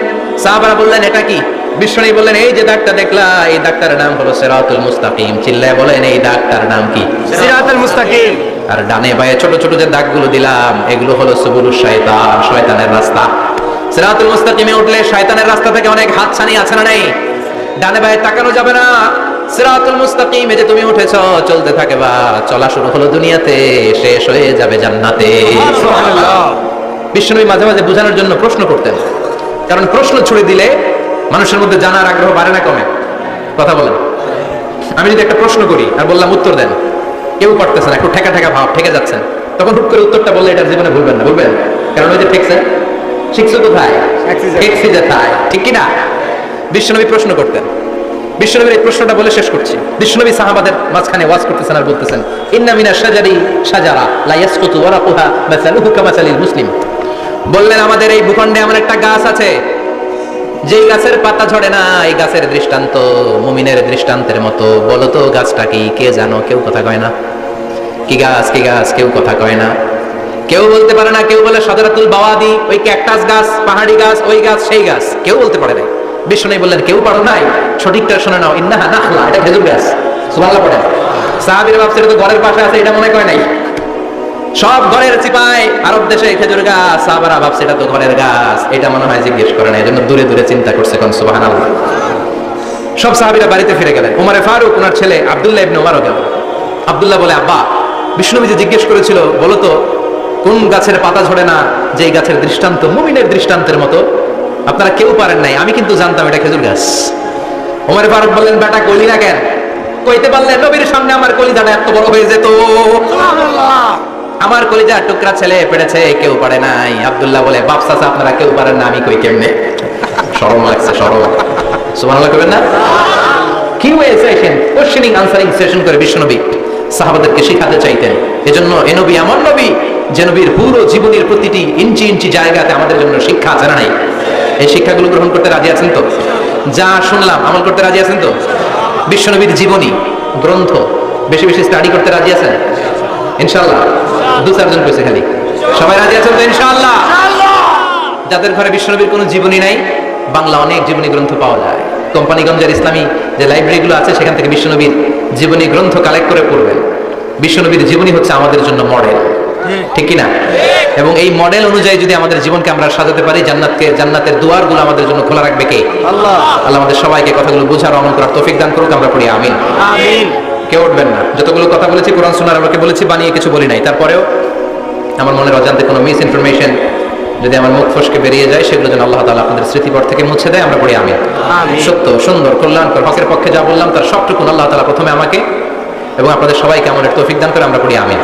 সাহাবারা বললেন, এটা কি? বিশ্বনবী বললেন, এই যে দাগটা দেখলা, এই দাগটার নাম হলো সিরাতুল মুস্তাকিম। চিল্লায় বলেন, এই দাগটার নাম কি? সিরাতুল মুস্তাকিম। আর ডানে বায়ে ছোট ছোট যে দাগগুলো দিলাম, এগুলো হলো সুবুলুশ শাইতান, শয়তানের রাস্তা। সিরাতুল মুস্তাকিমে উঠলে শয়তানের রাস্তা থেকে অনেক হাতছানি আছে না নাই? ডানে বায়ে তাকানো যাবে না, সিরাতুল মুস্তাকিমে যে তুমি উঠেছো, চলতে থাকে বা চলা শুরু হলো দুনিয়াতে, শেষ হয়ে যাবে জান্নাতে। সুবহানাল্লাহ। বিশ্বনবী মাঝে মাঝে বোঝানোর জন্য প্রশ্ন করতেন, কারণ প্রশ্ন ছুড়ে দিলে মানুষের মধ্যে জানার আগ্রহ বাড়ে না কমে? কথা বলেন। আমি যদি একটা প্রশ্ন করি আর বললাম উত্তর দেন, কেউ পারতেছেন, একটু ঠেকা ঠেকা ভাব, ঠেকে যাচ্ছেন, তখন হুট করে উত্তরটা বললে এটা জীবনে ভুলবেন না, ভুলবেন? কারণ ওই যে ঠেকছেন, শিখছো কোথায়? ঠেকছি যেথায়, ঠিক কিনা? বিশ্বনবী প্রশ্ন করতেন। বিশ্বনবীর এই প্রশ্নটা বলে শেষ করছি। বিশ্বনবী সাহাবাদের মাঝখানে ওয়াজ করতেছেন আর বলতেছেন, ইন্না মিনাশ শাজারি শাজারা লা ইয়াসকুতু ওয়ারাকুহা মাসালুহু কামাসালিল মুসলিম। বললেন, আমাদের এই ভূখণ্ডে এমন একটা গাছ আছে, যেই গাছের পাতা ঝরে না, এই গাছের দৃষ্টান্ত মুমিনের দৃষ্টান্তের মতো। বলো তো গাছটা কি? কে জানো? কেউ কথা কয় না। কি গাছ? কি গাছ? কেউ কথা কয় না, কেউ বলতে পারে না। কেউ বলে শাজারাতুল বাওয়াদি, ওই ক্যাকটাস গাছ, পাহাড়ি গাছ, ওই গাছ, সেই গাছ, কেউ বলতে পারে না। বিশ্বনবী বললেন, কেউ পারো নাই? সঠিকটা শুনে নাও, ইন্নাহা নাখলা, এটা খেজুর গাছ। সুবহানাল্লাহ পড়েন। সাহাবীরা ভাবছে এটা তো ঘরের পাশে আছে, এটা মনে কয় নাই। সব ঘরের চিপায় আরব দেশে খেজুর গাছ, সাহাবারা ভাবছে এটা তো ঘরের গাছ, এটা মনে হয় জিজ্ঞেস করে না, এজন্য দূরে দূরে চিন্তা করছে। কোন সুবহানাল্লাহ। সব সাহাবীরা বাড়িতে ফিরে গেলেন। ওমরে ফারুক, ওনার ছেলে আব্দুল্লাহ ইবনে ওমরও গেল। আব্দুল্লাহ বলে, আব্বা, বিশ্বনবী যে জিজ্ঞেস করেছিল, বলো তো কোন গাছের পাতা ঝরে না, যে গাছের দৃষ্টান্ত মুমিনের দৃষ্টান্তের মতো, আপনারা কেউ পারেন নাই, আমি কিন্তু জানতাম এটা খেজুর গাছ। ওমরে ফারুক বললেন, বেটা কইলি না কেন? কইতে পারলে নবীর সামনে আমার কলিজাটা এত বড় হয়ে যেত। আমার কলিজার টুকরা ছেলে পেড়েছে, কেউ পারে নাই। আব্দুল্লাহ বলে, বাপ চাচা আপনারা কেউ পারেন না, আমি কই কেমনে? শরম লাগছে, শরম। সুবহানাল্লাহ কইবেন না? QA session, questioning answering session করে বিশ্বনবী সাহাবাদেরকে শিখাতে চাইতেন। এজন্য এ নবী এমন নবী, যে নবীর পুরো জীবনের প্রতিটি ইঞ্চি ইঞ্চি জায়গাতে আমাদের জন্য শিক্ষা আছে না নাই? এই শিক্ষাগুলো গ্রহণ করতে রাজি আছেন তো? যা শুনলাম আমল করতে রাজি আছেন তো? বিশ্বনবীর জীবনী গ্রন্থ বেশি বেশি স্টাডি করতে রাজি আছেন ইনশাআল্লাহ? দু চারজন কইছে খালি, সবাই রাজি আছেন তো ইনশাআল্লাহ? যাদের ঘরে বিশ্বনবীর কোনো জীবনী নাই, বাংলা অনেক জীবনী গ্রন্থ পাওয়া যায়। কোম্পানিগঞ্জের ইসলামী যে লাইব্রেরিগুলো আছে, সেখান থেকে বিশ্বনবীর জীবনী গ্রন্থ কালেক্ট করে পড়বেন। বিশ্বনবীর জীবনী হচ্ছে আমাদের জন্য মডেল, ঠিক কিনা? এবং এই মডেল অনুযায়ী যদি আমাদের জীবনকে আমরা সাজাতে পারি, জান্নাতের দুয়ারগুলো আমাদের জন্য খোলা রাখবে কে? আল্লাহ। আল্লাহ আমাদের সবাইকে কথাগুলো বোঝার, আমল করার তৌফিক দান করুক। আমরা পড়ি আমিন। আমিন। কেউ উঠবেন না। যতগুলো কথা বলেছি কোরআন সুন্নাহর আলোকে বলেছি, বানিয়ে কিছু বলি নাই। তারপরেও আমার মনের অজান্তে কোনো মিস ইনফরমেশন যদি আমার মুখ ফসকে বেরিয়ে যায়, সেগুলো যেন আল্লাহ তাআলা আপনাদের স্মৃতিপট থেকে মুছে দেয়। আমরা পড়ি আমিন। সত্য, সুন্দর, কল্যাণকর, হকের পক্ষে যা বললাম তার সবটুকু আল্লাহ তাআলা প্রথমে আমাকে এবং আপনাদের সবাইকে আমলের তৌফিক দান করে। আমরা পড়ি আমিন।